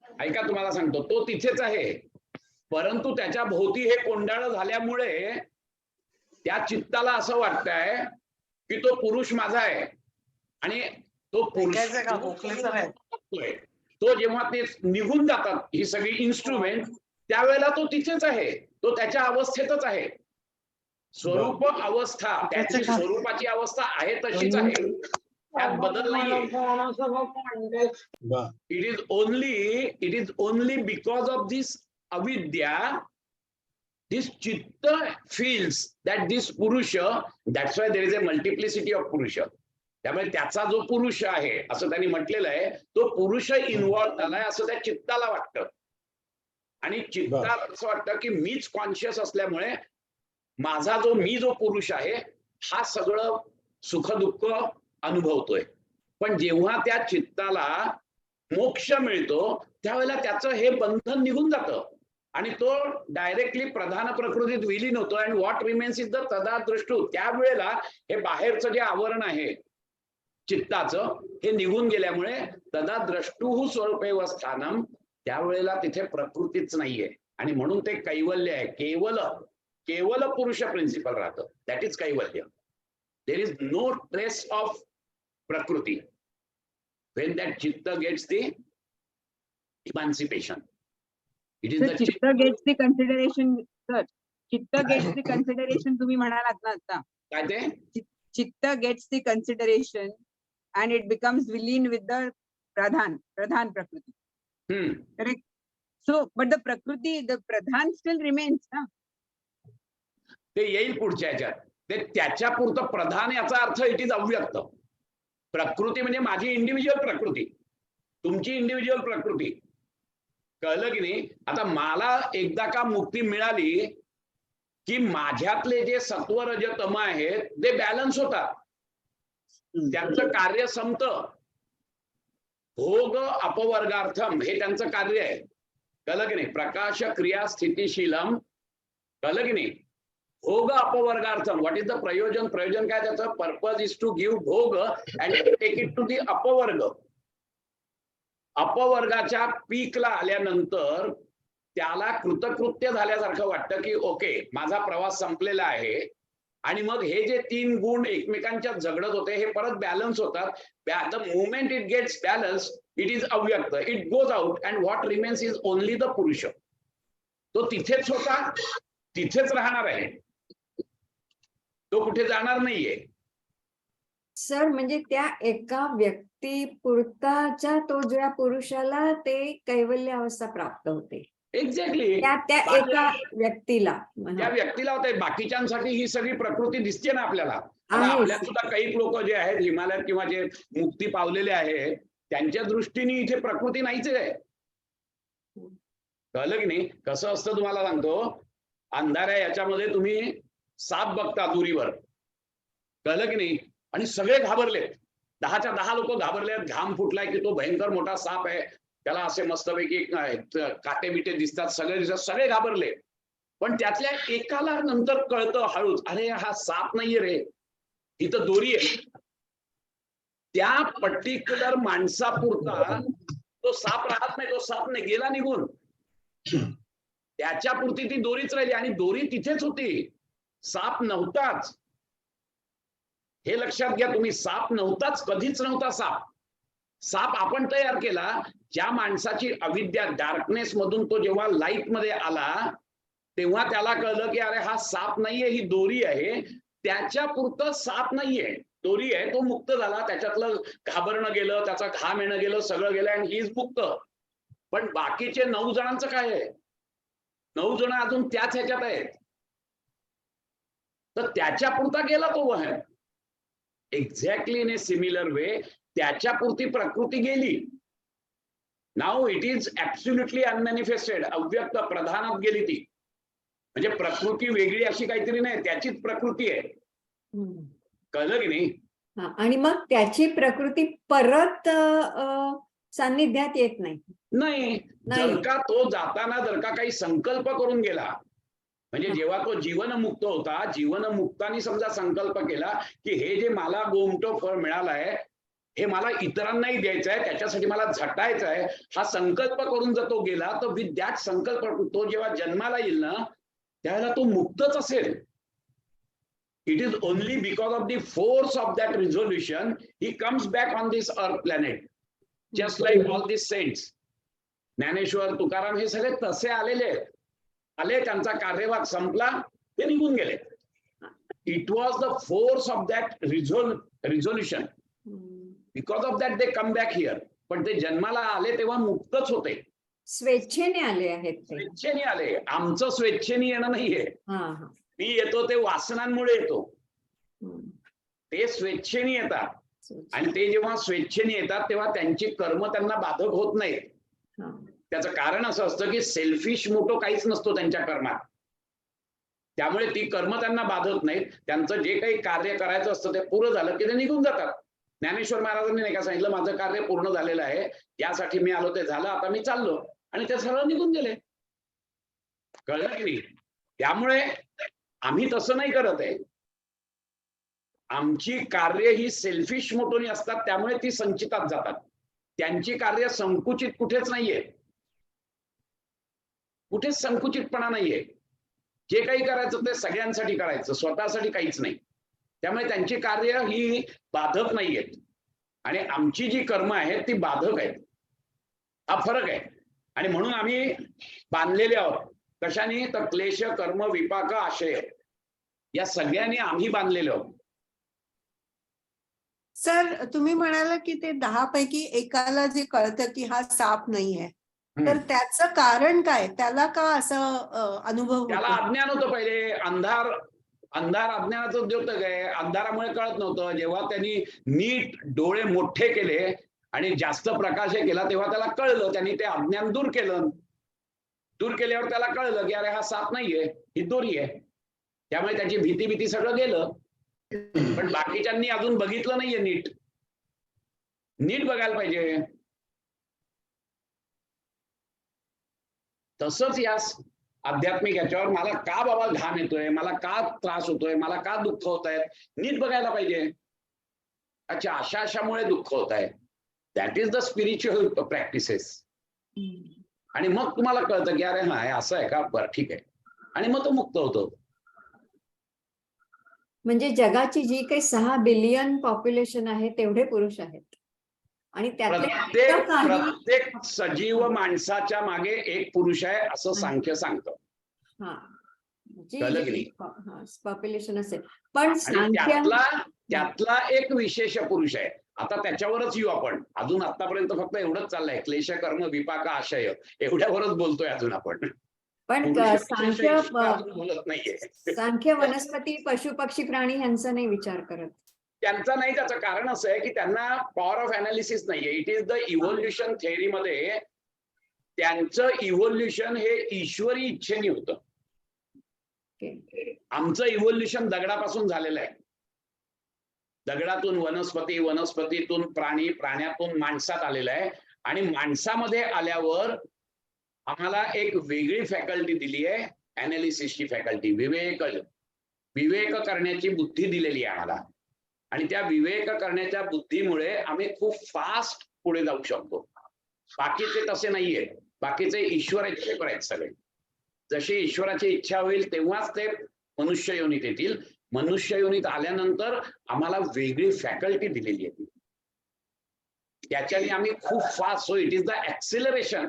ऐका, तुम्हाला सांगतो, तो तिथेच आहे, परंतु त्याच्या भोवती हे कोंडाळ झाल्यामुळे त्या चित्ताला असं वाटतंय की तो पुरुष माझा आहे आणि तो पुरुष तो जेव्हा ते निघून जातात ही सगळी इन्स्ट्रुमेंट, त्यावेळेला तो तिथेच आहे, तो त्याच्या अवस्थेतच आहे. स्वरूप अवस्था, त्याची स्वरूपाची अवस्था आहे तशीच आहे, त्यात बदल नाहीये. It is only because of this Avidya, this chitta feels that this purusha, that's why there is a multiplicity of purusha. त्यामुळे त्याचा जो पुरुष आहे असं त्यांनी म्हटलेलं आहे, तो पुरुष इन्व्हॉल्व झालाय असं त्या चित्ताला वाटतं. आणि चित्ताला असं वाटतं की मीच कॉन्शियस असल्यामुळे माझा जो पुरुष आहे हा सगळं सुख दुःख अनुभवतोय. पण जेव्हा त्या चित्ताला मोक्ष मिळतो त्यावेळेला त्याचं हे बंधन निघून जातं आणि तो डायरेक्टली प्रधान प्रकृतीत विलीन होतो. And what remains is the तदा द्रष्टू. त्यावेळेला हे बाहेरचं जे आवरण आहे चित्ताचं हे निघून गेल्यामुळे तदा द्रष्टू स्वरूपे व स्थानम, त्यावेळेला तिथे प्रकृतीच नाहीये आणि म्हणून ते कैवल्य आहे. केवल पुरुष प्रिन्सिपल राहतं. दॅट इज कैवल्य. There is no trace of प्रकृती when that chitta gets the emancipation. It is the chitta gets the consideration, sir. Chitta gets the consideration तुम्ही म्हणालात ना आता. काय ते? Chitta gets the consideration and it becomes vileen with the pradhan prakriti. Correct. So but the pradhan still remains na. ते येईल पुढच्या ह्याच्यात. ते त्याच्या पुरतं प्रधान याचा अर्थ इट इज अव्यक्त. प्रकृती म्हणजे माझी इंडिव्हिज्युअल प्रकृती, तुमची इंडिव्हिज्युअल प्रकृती. कळलं की नाही? आता मला एकदा का मुक्ती मिळाली की माझ्यातले जे सत्व रज तम आहेत ते बॅलन्स होतात, त्यांचं कार्य संपतं. भोग अपवर्गार्थम हे त्यांचं कार्य आहे. कळलं की नाही? प्रकाश क्रिया स्थितिशीलम. कळलं की नाही? भोग अपवर्गार्थम. व्हॉट इज द प्रयोजन? प्रयोजन काय त्याचं? पर्पज इज टू गिव्ह भोग and take it to the अपवर्ग. अपवर्गाच्या पीकला आल्यानंतर त्याला कृतकृत्य झाल्यासारखं वाटतं की ओके माझा प्रवास संपलेला आहे आणि मग हे जे तीन गुण एकमेकांच्या झगडत होते हे परत बॅलन्स होतात. The moment it gets balance it is Avyakt, it goes out and what remains is only the Purush. तो तिथेच होता, तिथेच राहणार आहे, तो कुठे जाणार नाहीये. सर म्हणजे त्या एका व्यक्ती पुरताच्या तो ज्या पुरुषाला ते कैवल्य अवस्था प्राप्त होते. एक्झॅक्टली त्या एका व्यक्तीला त्या व्यक्तीला होते. बाकीच्यांसाठी ही सगळी प्रकृती दिसते ना आपल्याला. आपल्यात सुद्धा काही लोक जे आहेत हिमालयात किंवा जे मुक्ती पावलेले आहेत त्यांच्या दृष्टीने इथे प्रकृती नाहीच आहे. कळलं की नाही? कसं असतं तुम्हाला सांगतो. अंधाऱ्या याच्यामध्ये तुम्ही साप बघता दुरीवर, कळलं की नाही? आणि सगळे घाबरले, 10च्या 10 लोक घाबरले. घाम फुटलाय की तो भयंकर मोठा साप आहे, त्याला असे मस्तपैकी काटे बिटे दिसतात, सगळे घाबरले. पण त्यातल्या एकाला नंतर कळतं हळूच, अरे हा साप नाहीये रे, इथं दोरी आहे. त्या पर्टिक्युलर माणसापुरता तो साप राहत नाही, तो साप नाही गेला निघून. त्याच्या पुरती ती दोरीच राहिली आणि दोरी तिथेच होती, साप नव्हताच. हे लक्षात घ्या तुम्ही. साप नव्हताच, कधीच नव्हता साप. साप आपण तयार केला. ज्या माणसाची अविद्या डार्कनेस मधून तो जेव्हा लाईट मध्ये आला तेव्हा त्याला कळलं की अरे हा साप नाहीये, ही दोरी आहे. त्याच्या पुरतं साप नाहीये, दोरी आहे. तो मुक्त झाला, त्याच्यातलं घाबरणं गेलं, त्याचा घाम येणं गेलं, सगळं गेलं आणि ही इज मुक्त. पण बाकीचे 9 जणांचं काय आहे? 9 जण अजून त्याच ह्याच्यात आहेत. तर त्याच्या पुरता गेला तो वहन. Exactly in a similar way त्याच्या पुरती प्रकृती गेली. Now it is absolutely unmanifested. अव्यक्त प्रधानात गेली ती. म्हणजे प्रकृती वेगळी अशी काहीतरी नाही, त्याचीच प्रकृती आहे. कळलं की नाही? हा, आणि मग त्याची प्रकृती परत सान्निध्यात येत नाही. नाही, नाही. जर का तो जाताना जर का काही संकल्प करून गेला, म्हणजे हा. जेव्हा तो जीवनमुक्त होता, जीवनमुक्तानी समजा संकल्प केला की हे जे मला गोमटं फळ मिळालंय हे मला इतरांनाही द्यायचं आहे, त्याच्यासाठी मला झटायचं आहे, हा संकल्प करून जर तो गेला तर विथ दॅट संकल्प तो जेव्हा जन्माला येईल ना त्यावेळेला तो मुक्तच असेल. It is only because of the force of that resolution he comes back on this earth planet, just like all this saints. Dnyaneshwar, Tukaram हे सगळे तसे आलेले आहेत. आले, त्यांचा कार्यभाग संपला, ते निघून गेले. It was the force of that resolution. Because of that they come back here. पण ते जन्माला आले तेव्हा मुक्तच होते, स्वेच्छेने आले आहेत ते. स्वेच्छेने आले. आमचं स्वेच्छेने येणं नाहीये. मी येतो ते वासनांमुळे येतो, ते स्वेच्छेने येतात. आणि ते जेव्हा स्वेच्छेने येतात तेव्हा त्यांची कर्म त्यांना बाधक होत नाहीत. त्याचं कारण असं असतं की सेल्फिश मोटो काहीच नसतो त्यांच्या कर्मात, त्यामुळे ती कर्म त्यांना बाधत नाहीत. त्यांचं जे काही कार्य करायचं असतं ते पूर्ण झालं की ते निघून जातात. ज्ञानेश्वर महाराजांनी नाही का सांगितलं, माझं कार्य पूर्ण झालेलं आहे, यासाठी मी आलो ते झालं, आता मी चाललो, आणि ते सरळ निघून गेले. कळलं की नाही? त्यामुळे आम्ही तसं नाही करत आहे. आमची कार्य ही सेल्फिश मोटोनी असतात, त्यामुळे ती संचितात जातात. त्यांची कार्य संकुचित कुठेच नाहीये, कुठेच संकुचितपणा नाहीये. जे काही करायचं ते सगळ्यांसाठी करायचं, स्वतःसाठी काहीच नाही. त्यामुळे त्यांची कार्य ही बाधक नाहीयेत आणि आमची जी कर्म आहेत ती बाधक आहेत. हा फरक आहे. आणि म्हणून आम्ही बांधलेले आहोत. कशाने? तर क्लेश, कर्म, विपाक, आशय या सगळ्यांनी आम्ही बांधलेले आहोत. सर, तुम्ही म्हणाला की ते 10 पैकी एकाला जे कळतं की हा साप नाहीये, तर त्याचं कारण काय? त्याला का असं अनुभव त्याला होतो? अज्ञान होतं पहिले. अंधार अज्ञानाचं द्योतक आहे. अंधारामुळे कळत नव्हतं. जेव्हा त्यांनी नीट डोळे मोठे केले आणि जास्त प्रकाश केला तेव्हा त्याला कळलं. त्यांनी ते अज्ञान दूर केलं. दूर केल्यावर त्याला कळलं की अरे हा साप नाहीये, ही दोरी आहे. त्यामुळे त्याची भीती सगळं गेलं. पण बाकीच्यांनी अजून बघितलं नाहीये नीट. नीट बघायला पाहिजे. तसंच या आध्यात्मिक याच्यावर मला का बाबा घाम येतोय, मला का त्रास होतोय, मला का दुःख होत आहेत, नीट बघायला पाहिजे. अच्छा, अशामुळे दुःख होत आहे. That is the spiritual practices. आणि मग तुम्हाला कळतं की अरे हा असं आहे का, बरं ठीक आहे, आणि मग तो मुक्त होतो. म्हणजे जगाची जी काही 6 बिलियन पॉप्युलेशन आहे तेवढे पुरुष आहेत, आणि प्रत्येक सजीव माणसाच्या मागे एक पुरुष आहे असं सांख्य सांगतं. पॉप्युलेशन असेल, पण त्यातला एक विशेष पुरुष आहे. आता त्याच्यावरच येऊ आपण. अजून आतापर्यंत फक्त एवढंच चाललंय, क्लेश, कर्म, विपाक, आशय, एवढ्यावरच बोलतोय अजून आपण. पण बोलत नाहीये. सांख्य वनस्पती, पशु, पक्षी, प्राणी यांचा नाही विचार करत. त्यांचा नाही. त्याचं कारण असं आहे की त्यांना पॉवर ऑफ अनालिसिस नाहीये. इट इज द इव्होल्युशन थेअरीमध्ये त्यांचं इव्होल्युशन हे ईश्वरी इच्छेने होतं. आमचं इव्होल्युशन दगडापासून झालेलं आहे. दगडातून वनस्पती, वनस्पतीतून प्राणी, प्राण्यातून माणसात आलेलं आहे. आणि माणसामध्ये आल्यावर आम्हाला एक वेगळी फॅकल्टी दिली आहे, अनालिसिसची फॅकल्टी. विवेक करण्याची बुद्धी दिलेली आहे आम्हाला. आणि त्या विवेक करण्याच्या बुद्धीमुळे आम्ही खूप फास्ट पुढे जाऊ शकतो. बाकीचे तसे नाहीये. बाकीचे ईश्वर इच्छेवर आहेत सगळे. जशी ईश्वराची इच्छा होईल तेव्हाच ते मनुष्य योनीत येतील. मनुष्य योनीत आल्यानंतर आम्हाला वेगळी फॅकल्टी दिलेली आहे. त्याच्याने आम्ही खूप fast. So it is the acceleration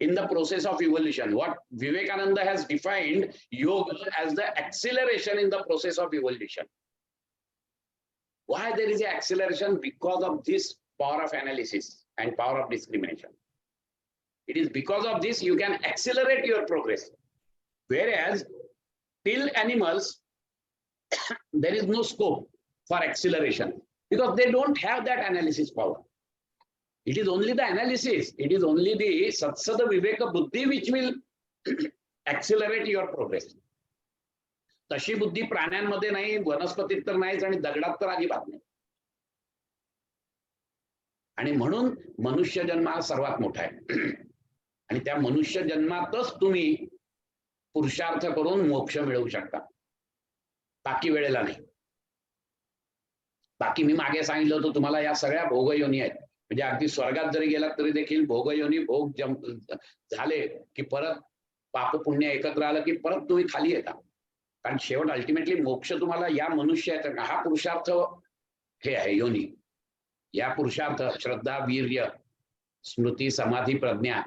in the process of evolution. What Vivekananda has defined yoga as the acceleration in the process of evolution. Why there is an acceleration? Because of this power of analysis and power of discrimination. It is because of this you can accelerate your progress. Whereas till animals there is no scope for acceleration because they don't have that analysis power. It is only the analysis, it is only the satsada viveka buddhi which will accelerate your progress. तशी बुद्धी प्राण्यांमध्ये नाही, वनस्पतीत तर नाहीच, आणि दगडात तर अजिबात नाही. आणि म्हणून मनुष्य जन्म हा सर्वात मोठा आहे. आणि त्या मनुष्य जन्मातच तुम्ही पुरुषार्थ करून मोक्ष मिळवू शकता, बाकी वेळेला नाही. बाकी मी मागे सांगितलं होतं तुम्हाला, या सगळ्या भोगयोनी आहेत. म्हणजे अगदी स्वर्गात जरी गेलात तरी देखील भोगयोनी, भोग झाले की परत पाप पुण्य एकत्र आलं की परत तुम्ही खाली येता. कारण शेवट अल्टिमेटली मोक्ष तुम्हाला या मनुष्यात, हा पुरुषार्थ हे आहे योनी. या पुरुषार्थ श्रद्धा, वीर्य, स्मृती, समाधी, प्रज्ञा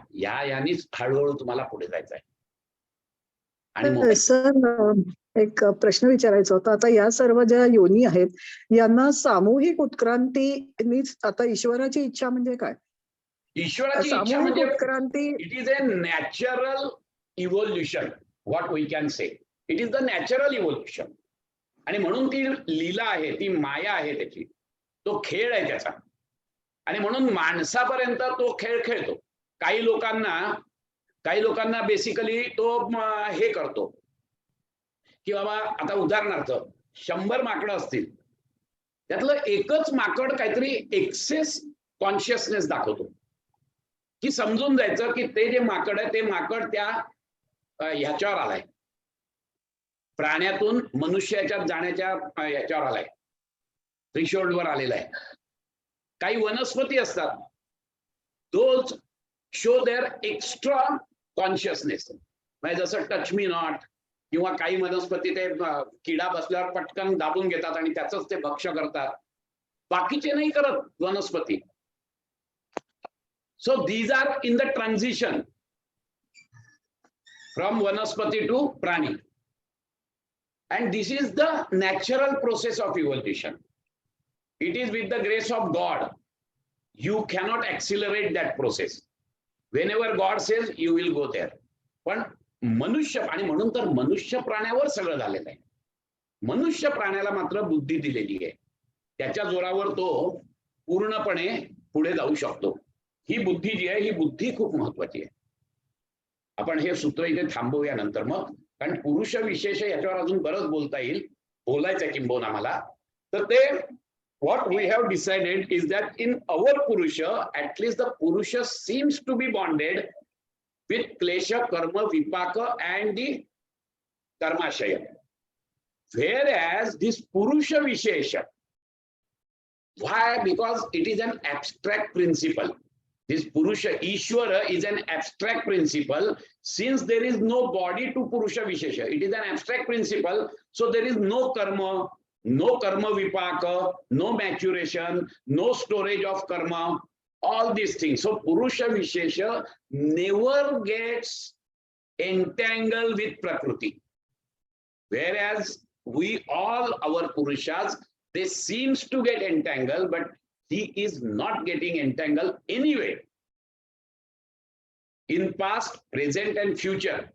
यानीच हळूहळू तुम्हाला पुढे जायचं आहे. आणि सर एक प्रश्न विचारायचा होता. आता या सर्व ज्या योनी आहेत यांना सामूहिक उत्क्रांतीनीच, आता ईश्वराची इच्छा म्हणजे काय? ईश्वराची इच्छा सामूहिक म्हणजे उत्क्रांती, it is a natural evolution, what we can say. It is the natural evolution. आणि म्हणून ती लीला आहे, ती माया आहे त्याची, तो खेळ आहे त्याचा. आणि म्हणून माणसापर्यंत तो खेळ खेळतो. काही लोकांना बेसिकली तो हे करतो की बाबा, आता उदाहरणार्थ 100 माकडं असतील, त्यातलं एकच माकड काहीतरी एक्सेस कॉन्शियसनेस दाखवतो, की समजून जायचं की ते जे माकड आहे ते माकड त्या ह्याच्यावर आलाय, प्राण्यातून मनुष्याच्यात जाण्याच्या ह्याच्यावर आलाय, थ्रेशोल्डवर आलेला आहे. काही वनस्पती असतात, those show their extra consciousness. म्हणजे जसं टच मी नॉट, किंवा काही वनस्पती ते किडा बसल्यावर पटकन दाबून घेतात आणि त्याच ते भक्ष्य करतात, बाकीचे नाही करत वनस्पती. So these are in the transition from वनस्पती टू प्राणी. And this is the natural process of evolution. It is with the grace of God. You cannot accelerate that process. Whenever God says, you will go there. पण मनुष्य, आणि म्हणून तर मनुष्य प्राण्यावर सगळं झालेलं आहे. मनुष्य प्राण्याला मात्र बुद्धी दिलेली आहे, त्याच्या जोरावर तो पूर्णपणे पुढे जाऊ शकतो. ही बुद्धी जी आहे, ही बुद्धी खूप महत्वाची आहे. आपण हे सूत्र इथे थांबवूया नंतर मग, कारण पुरुष विशेष याच्यावर अजून बरंच बोलता येईल, बोलायचं किंबहुना मला. तर ते what we have decided is that in our purusha, at least the purusha seems to be bonded with klesha, karma, vipaka and the karmashaya. Whereas this purusha vishesha, why? Because it is an abstract principle. This Purusha, Ishvara, is an abstract principle. Since there is no body to Purusha Vishesha, it is an abstract principle. So there is no karma vipaka, no maturation, no storage of karma, all these things. So Purusha Vishesha never gets entangled with Prakriti. Whereas we all, our Purushas, they seems to get entangled, but he is not getting entangled anyway. In past, present and future,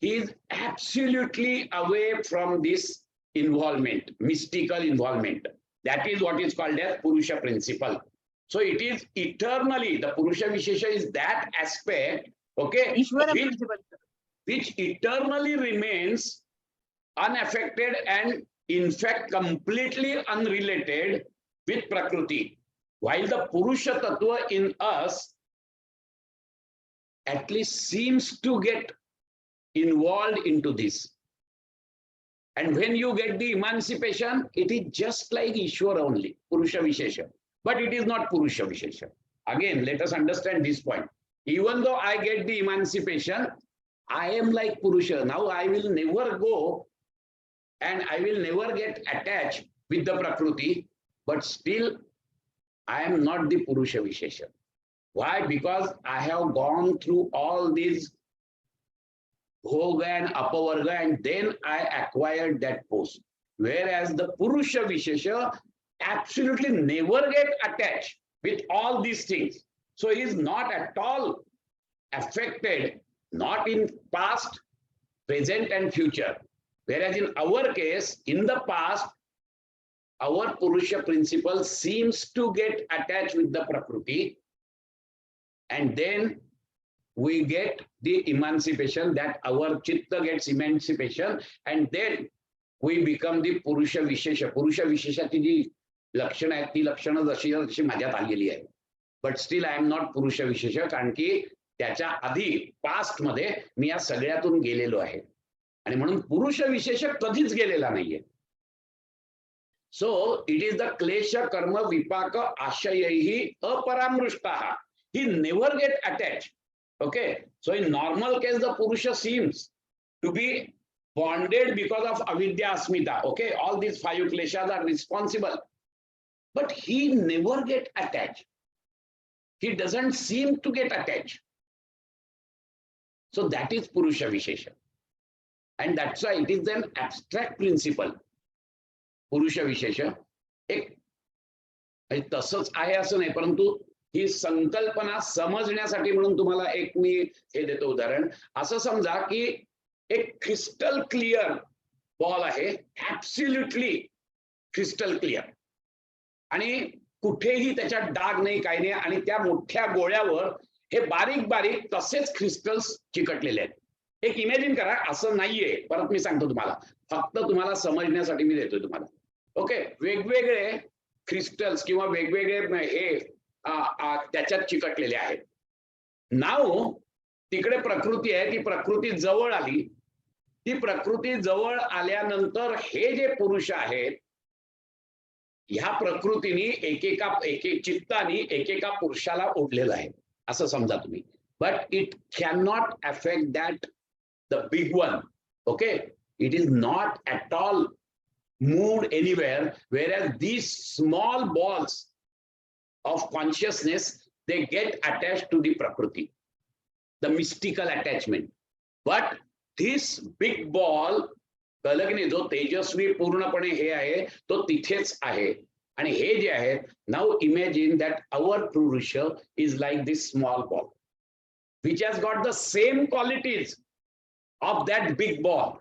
he is absolutely away from this involvement, mystical involvement. That is what is called as Purusha principle. So it is eternally, the Purusha Vishesha is that aspect, okay, which eternally remains unaffected and in fact completely unrelated with Prakriti, while the Purusha Tattva in us at least seems to get involved into this. And when you get the emancipation, it is just like Ishvara only, Purusha Vishesha. But it is not Purusha Vishesha. Again, let us understand this point. Even though I get the emancipation, I am like Purusha. Now I will never go and I will never get attached with the Prakriti. But still, I am not the Purusha Vishesha. Why? Because I have gone through all these bhoga and apavarga, and then I acquired that post. Whereas the Purusha Vishesha absolutely never get attached with all these things. So he is not at all affected, not in past, present and future. Whereas in our case, in the past, our Purusha principle seems to get attached with the Prakriti, and then we get the emancipation, that our Chitta gets emancipation, and then we become the Purusha Vishesha. Purusha Vishesha ji लक्षणं आहेत ती लक्षणं जशी जशी माझ्यात आलेली आहेत. But still I am not पुरुष विशेष, कारण की त्याच्या आधी पास्ट मध्ये मी या सगळ्यातून गेलेलो आहे आणि म्हणून पुरुष विशेष कधीच गेलेला नाहीये. सो इट इज द क्लेश कर्म विपाक आशयैहि अपरामृष्टाः. He never get attached. Okay, so in normal case the purusha seems to be bonded because of avidya asmita. Okay, all these 5 kleshas are responsible, but he never get attached. He doesn't seem to get attached. So that is purusha vishesha, and that's why it is an abstract principle. Purusha vishesha एक तसंच आहे असं नाही, परंतु ही संकल्पना समजण्यासाठी म्हणून तुम्हाला एक मी हे देतो उदाहरण. असं समजा की एक क्रिस्टल क्लिअर बॉल आहे, ऍब्सोल्युटली क्रिस्टल क्लिअर, आणि कुठेही त्याच्यात डाग नाही, काही नाही, आणि त्या मोठ्या गोळ्यावर हे बारीक बारीक तसेच क्रिस्टल्स चिकटलेले आहेत. एक इमॅजिन करा, असं नाहीये, परत मी सांगतो तुम्हाला, फक्त तुम्हाला समजण्यासाठी मी देतोय तुम्हाला. ओके, वेगवेगळे क्रिस्टल्स किंवा वेगवेगळे हे त्याच्यात चिकटलेले आहेत. नाव तिकडे प्रकृती आहे, ती प्रकृती जवळ आली. ती प्रकृती जवळ आल्यानंतर हे जे पुरुष आहेत, ह्या प्रकृतीने एक चित्तानी एकेका पुरुषाला ओढलेलं आहे असं समजा तुम्ही. But it can not affect that the big one. Okay, it is not at all moved anywhere, whereas these small balls of consciousness, they get attached to the prakriti, the mystical attachment. But this big ball, कळलं की नाही, जो तेजस्वी पूर्णपणे हे आहे तो तिथेच आहे. आणि हे जे आहे, now imagine that our purusha is like this small ball which has got the same qualities of that big ball.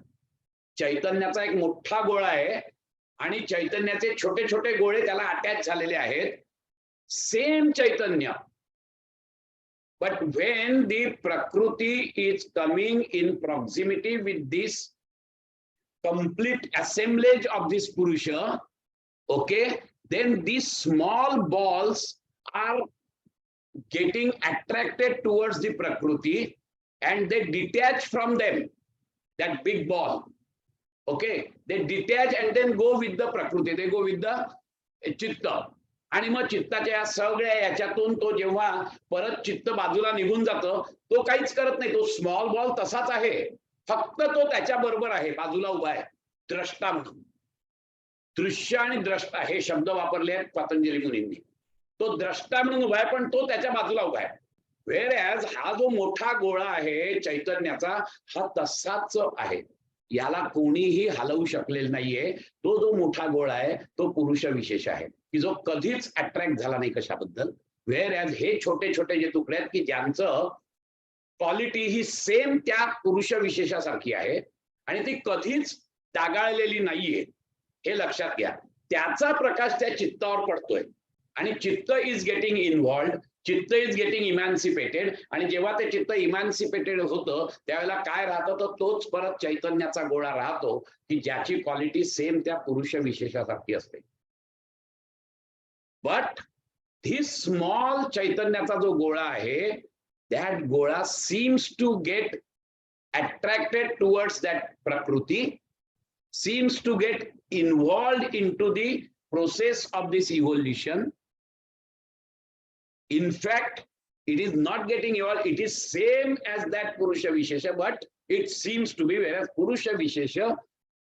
चैतन्याचा एक मोठा गोळा आहे आणि चैतन्याचे छोटे छोटे गोळे त्याला अटॅच झालेले आहेत, सेम चैतन्य. But when the Prakriti is coming in proximity with this complete assemblage of this purusha, okay, then these small balls are getting attracted towards the prakriti and they detach from them, that big ball. Okay, they detach and then go with the prakriti, they go with the chitta. आणि मग चित्ताच्या या सगळ्या याच्यातून तो जेव्हा परत चित्त बाजूला निघून जातो, तो काहीच करत नाही, तो स्मॉल बॉल तसाच आहे, फक्त तो त्याच्या बरोबर आहे, बाजूला उभा आहे, द्रष्टा म्हणून. दृश्य आणि द्रष्टा हे शब्द वापरले आहेत पतंजली मुनींनी. तो द्रष्टा म्हणून उभा आहे, पण तो त्याच्या बाजूला उभा आहे. व्हेअरएज हा जो मोठा गोळा आहे चैतन्याचा, हा तसाच आहे, याला कोणीही हलवू शकलेलं नाहीये. तो जो मोठा गोळा आहे तो पुरुष विशेष आहे की जो कधीच अट्रॅक्ट झाला नाही कशाबद्दल. व्हेअरएज हे छोटे छोटे जे तुकडे आहेत की ज्यांचं क्वालिटी ही सेम त्या पुरुष विशेषासारखी आहे आणि ती कधीच डागाळलेली नाहीये, हे लक्षात घ्या. त्याचा प्रकाश त्या चित्तावर पडतोय आणि चित्त इज गेटिंग इन्व्हॉल्ड, चित्त इज गेटिंग इमॅन्सिपेटेड. आणि जेव्हा ते चित्त इमॅन्सिपेटेड होतं त्यावेळेला काय राहतं, तर तोच परत चैतन्याचा गोळा राहतो की ज्याची क्वालिटी सेम त्या पुरुष विशेषासारखी असते. बट धिस स्मॉल चैतन्याचा जो गोळा आहे, that gola seems to get attracted towards that Prakriti, seems to get involved into the process of this evolution. In fact, it is not getting evolved, it is same as that Purusha Vishesha, but it seems to be, whereas Purusha Vishesha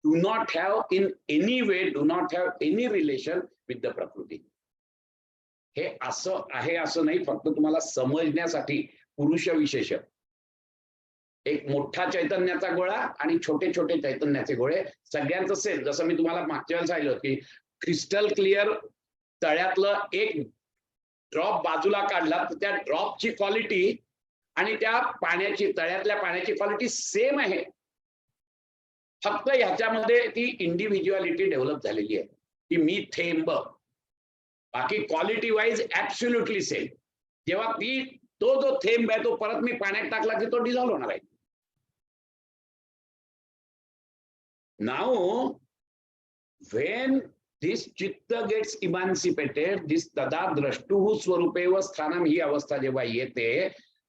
do not have in any way, do not have any relation with the Prakriti. हे असं आहे असं नाही, फक्त तुम्हाला समजण्यासाठी पुरुष विशेष एक मोठा चैतन्याचा गोळा आणि छोटे छोटे चैतन्याचे गोळे सगळ्यांचं सेम. जसं मी तुम्हाला मागच्या वेळेस सांगितलं की क्रिस्टल क्लिअर तळ्यातलं एक ड्रॉप बाजूला काढला तर त्या ड्रॉपची क्वालिटी आणि त्या पाण्याची, तळ्यातल्या पाण्याची क्वालिटी सेम आहे, फक्त ह्याच्यामध्ये ती इंडिव्हिज्युअलिटी डेव्हलप झालेली आहे की मी थेंब, बाकी क्वालिटी वाईज ऍब्सोल्युटली सेम. जेव्हा तो जो थेंब आहे तो परत मी पाण्यात टाकला की तो डिझॉल्व्ह होणार आहे. Now when this chitta gets emancipated, this tada drashtuhu स्वरूपेव स्थानम ही अवस्था जेव्हा येते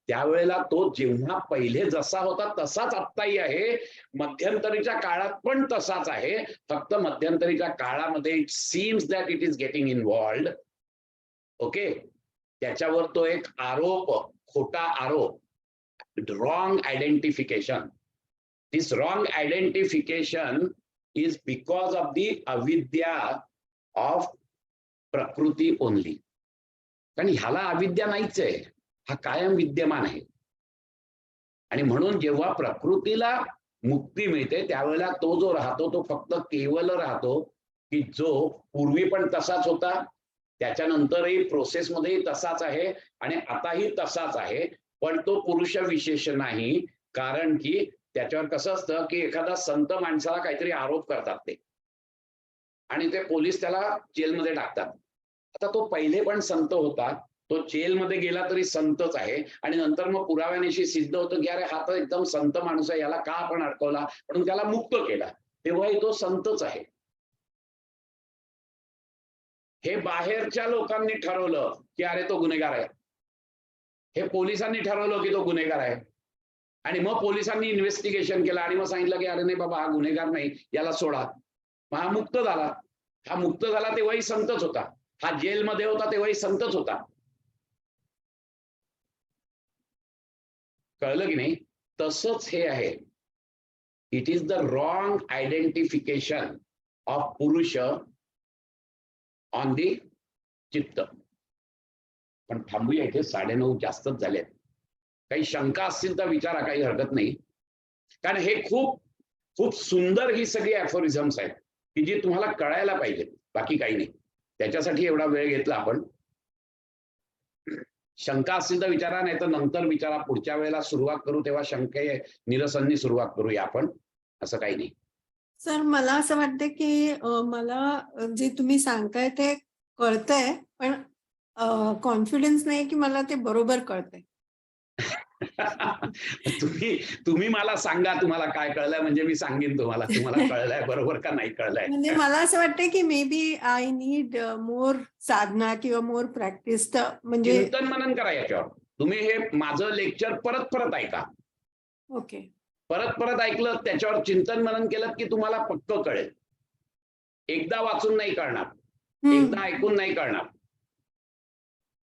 त्यावेळेला तो जेव्हा पहिले जसा होता तसाच आत्ताही आहे, मध्यंतरीच्या काळात पण तसाच आहे, फक्त मध्यंतरीच्या काळामध्ये it seems that it is getting involved. Okay, त्याच्यावर तो एक आरोप, खोटा आरोप, wrong identification. This wrong identification is because of the avidya of प्रकृती ओनली. कारण ह्याला अविद्या नाहीच आहे, हा कायम विद्यमान आहे. आणि म्हणून जेव्हा प्रकृतीला मुक्ती मिळते त्यावेळेला तो जो राहतो तो फक्त केवल राहतो, की जो पूर्वी पण तसाच होता, त्याच्यानंतरही प्रोसेसमध्येही तसाच आहे आणि आताही तसाच आहे, पण तो पुरुष विशेष नाही. कारण की त्याच्यावर कसं असतं की एखादा संत माणसाला काहीतरी आरोप करतात ते आणि ते पोलीस त्याला जेलमध्ये टाकतात. आता तो पहिले पण संत होता, तो जेलमध्ये गेला तरी संतच आहे आणि नंतर मग पुराव्यानिशी सिद्ध होतं की अरे हा तर एकदम संत माणूस आहे, याला का आपण अडकवला म्हणून त्याला मुक्त केला, तेव्हाही तो संतच आहे. हे बाहेरच्या लोकांनी ठरवलं की अरे तो गुन्हेगार आहे, हे पोलिसांनी ठरवलं की तो गुन्हेगार आहे आणि मग पोलिसांनी इन्व्हेस्टिगेशन केलं आणि मग सांगितलं की अरे नाही बाबा हा गुन्हेगार नाही, याला सोडा. मग हा मुक्त झाला. हा मुक्त झाला तेव्हाही संतच होता, हा जेलमध्ये होता तेव्हाही संतच होता. कळलं की नाही? तसंच हे आहे. It is the wrong identification of पुरुष ऑन दी चित्त. पण थांबूया इथे, 9:30 जास्तच झालेत. काही शंका असतील तर विचारा, काही हरकत नाही. कारण हे खूप खूप सुंदर ही सगळी ऍफोरिझम्स आहेत की जी तुम्हाला कळायला पाहिजे, बाकी काही नाही. त्याच्यासाठी एवढा वेळ घेतला आपण. शंका असतील तर विचारा, नाही तर नंतर विचारा. पुढच्या वेळेला सुरुवात करू तेव्हा शंके निरसननी सुरुवात करूया आपण, असं काही नाही. सर मला असं वाटतं की मला जे तुम्ही सांगताय ते कळतंय, पण कॉन्फिडन्स नाही की मला ते बरोबर कळतंय. तुम्ही मला सांगा तुम्हाला काय कळलंय, म्हणजे मी सांगेन तुम्हाला तुम्हाला कळलंय बरोबर का नाही कळलंय. म्हणजे मला असं वाटतं की may B I need more साधना किंवा मोर प्रॅक्टिस. तर म्हणजे चिंतन मनन करा याच्यावर. तुम्ही हे माझं लेक्चर परत परत ऐका. ओके, परत परत ऐकलं, त्याच्यावर चिंतन मनन केलं की तुम्हाला पक्क कळेल. एकदा वाचून नाही कळणार, एकदा ऐकून नाही कळणार.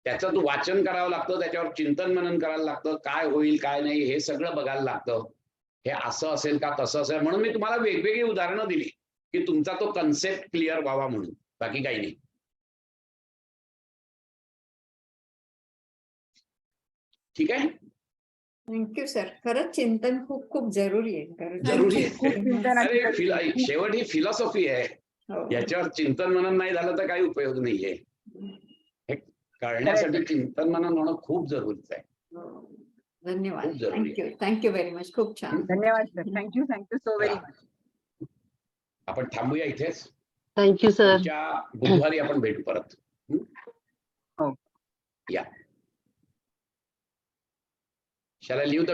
त्याचं वाचन करावं लागतं, त्याच्यावर चिंतन मनन करायला लागतं, काय होईल काय नाही हे सगळं बघायला लागतं. हे असं असेल का तसं असेल, म्हणून मी तुम्हाला वेगवेगळी उदाहरणं दिली की तुमचा तो कन्सेप्ट क्लिअर व्हावा म्हणून, बाकी काही नाही. ठीक आहे. Thank you sir. खरंच चिंतन खूप खूप जरुरी आहे. खरंच जरुरी खूप आहे. चिंतनाची अरे शेवट ही फिलॉसॉफी आहे, हो. याच्यावर चिंतन मनन नाही झालं तर काही उपयोग नाहीये. हे कळण्यासाठी चिंतन मनन होणं खूप जरुरीचं आहे. हो. धन्यवाद. खूप जरुरी आहे. Thank you very much. खूप छान. धन्यवाद sir. Thank you so very much. आपण थांबूया इथेच. Thank you sir. पुढच्या बुधवारी आपण भेटू परत. हो. या. Shall I leave the